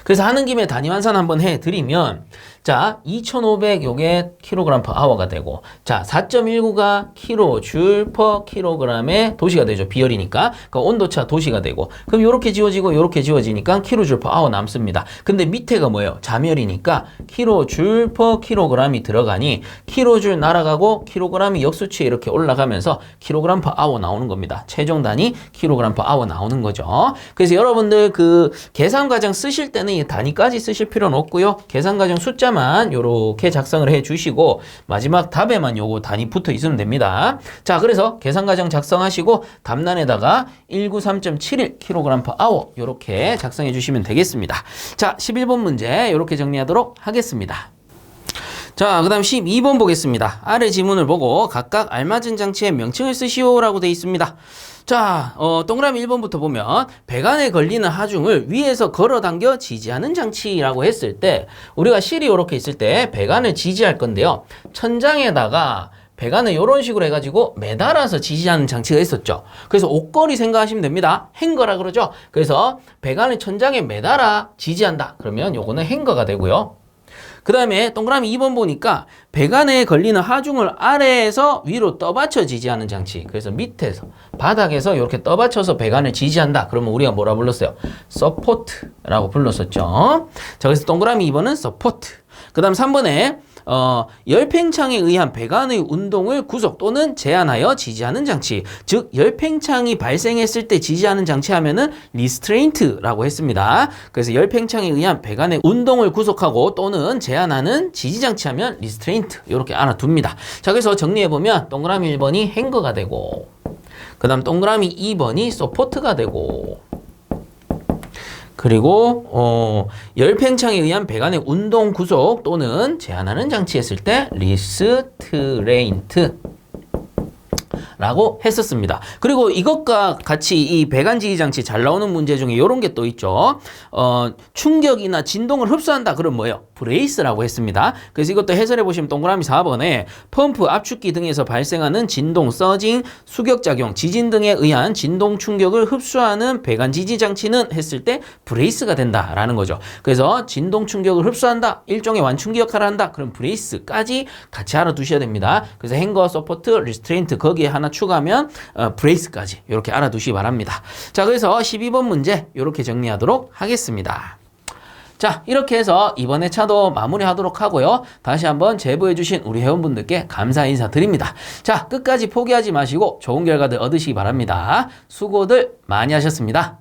그래서 하는 김에 단위 환산 한번 해드리면, 자, 2500 요게 kg/h가 되고, 자, 4.19가 kJ/kg의 도시가 되죠. 비열이니까. 그러니까 온도차 도시가 되고, 그럼 요렇게 지워지고 요렇게 지워지니까 kJ/h 남습니다. 근데 밑에가 뭐예요? 자멸이니까 kJ/kg이 들어가니 kJ 날아가고 kg이 역수치에 이렇게 올라가면서 kg/h 나오는 겁니다. 최종 단위 kg/h 나오는 거죠. 그래서 여러분들 그 계산 과정 쓰실 때는 이 단위까지 쓰실 필요는 없고요. 계산 과정 숫자만 요렇게 작성을 해 주시고 마지막 답에만 요거 단위 붙어 있으면 됩니다. 자, 그래서 계산 과정 작성하시고 답란에다가 193.71 kg/h 요렇게 작성해 주시면 되겠습니다. 자, 11번 문제 요렇게 정리하도록 하겠습니다. 자, 그 다음 12번 보겠습니다. 아래 지문을 보고 각각 알맞은 장치의 명칭을 쓰시오라고 되어 있습니다. 자, 동그라미 1번부터 보면 배관에 걸리는 하중을 위에서 걸어당겨 지지하는 장치라고 했을 때 우리가 실이 이렇게 있을 때 배관을 지지할 건데요. 천장에다가 배관을 이런 식으로 해가지고 매달아서 지지하는 장치가 있었죠. 그래서 옷걸이 생각하시면 됩니다. 행거라 그러죠. 그래서 배관을 천장에 매달아 지지한다. 그러면 요거는 행거가 되고요. 그 다음에 동그라미 2번 보니까 배관에 걸리는 하중을 아래에서 위로 떠받쳐 지지하는 장치. 그래서 밑에서 바닥에서 이렇게 떠받쳐서 배관을 지지한다. 그러면 우리가 뭐라 불렀어요? 서포트라고 불렀었죠. 자, 그래서 동그라미 2번은 서포트. 그 다음 3번에 열팽창에 의한 배관의 운동을 구속 또는 제한하여 지지하는 장치. 즉 열팽창이 발생했을 때 지지하는 장치 하면은 리스트레인트라고 했습니다. 그래서 열팽창에 의한 배관의 운동을 구속하고 또는 제한하는 지지 장치 하면 리스트레인트 이렇게 알아둡니다. 자, 그래서 정리해보면 동그라미 1번이 행거가 되고 그 다음 동그라미 2번이 서포트가 되고 그리고 열팽창에 의한 배관의 운동 구속 또는 제한하는 장치 했을 때 리스트레인트 라고 했었습니다. 그리고 이것과 같이 이 배관 지지 장치 잘 나오는 문제 중에 이런 게 또 있죠. 충격이나 진동을 흡수한다. 그럼 뭐예요? 브레이스라고 했습니다. 그래서 이것도 해설해 보시면 동그라미 4번에 펌프, 압축기 등에서 발생하는 진동, 서징, 수격작용, 지진 등에 의한 진동 충격을 흡수하는 배관 지지 장치는 했을 때 브레이스가 된다라는 거죠. 그래서 진동 충격을 흡수한다. 일종의 완충기 역할을 한다. 그럼 브레이스까지 같이 알아두셔야 됩니다. 그래서 행거, 서포트, 리스트레인트 거기에 하나 추가하면 브레이스까지 이렇게 알아두시기 바랍니다. 자, 그래서 12번 문제 이렇게 정리하도록 하겠습니다. 자, 이렇게 해서 이번 회차도 마무리하도록 하고요. 다시 한번 제보해주신 우리 회원분들께 감사 인사드립니다. 자, 끝까지 포기하지 마시고 좋은 결과들 얻으시기 바랍니다. 수고들 많이 하셨습니다.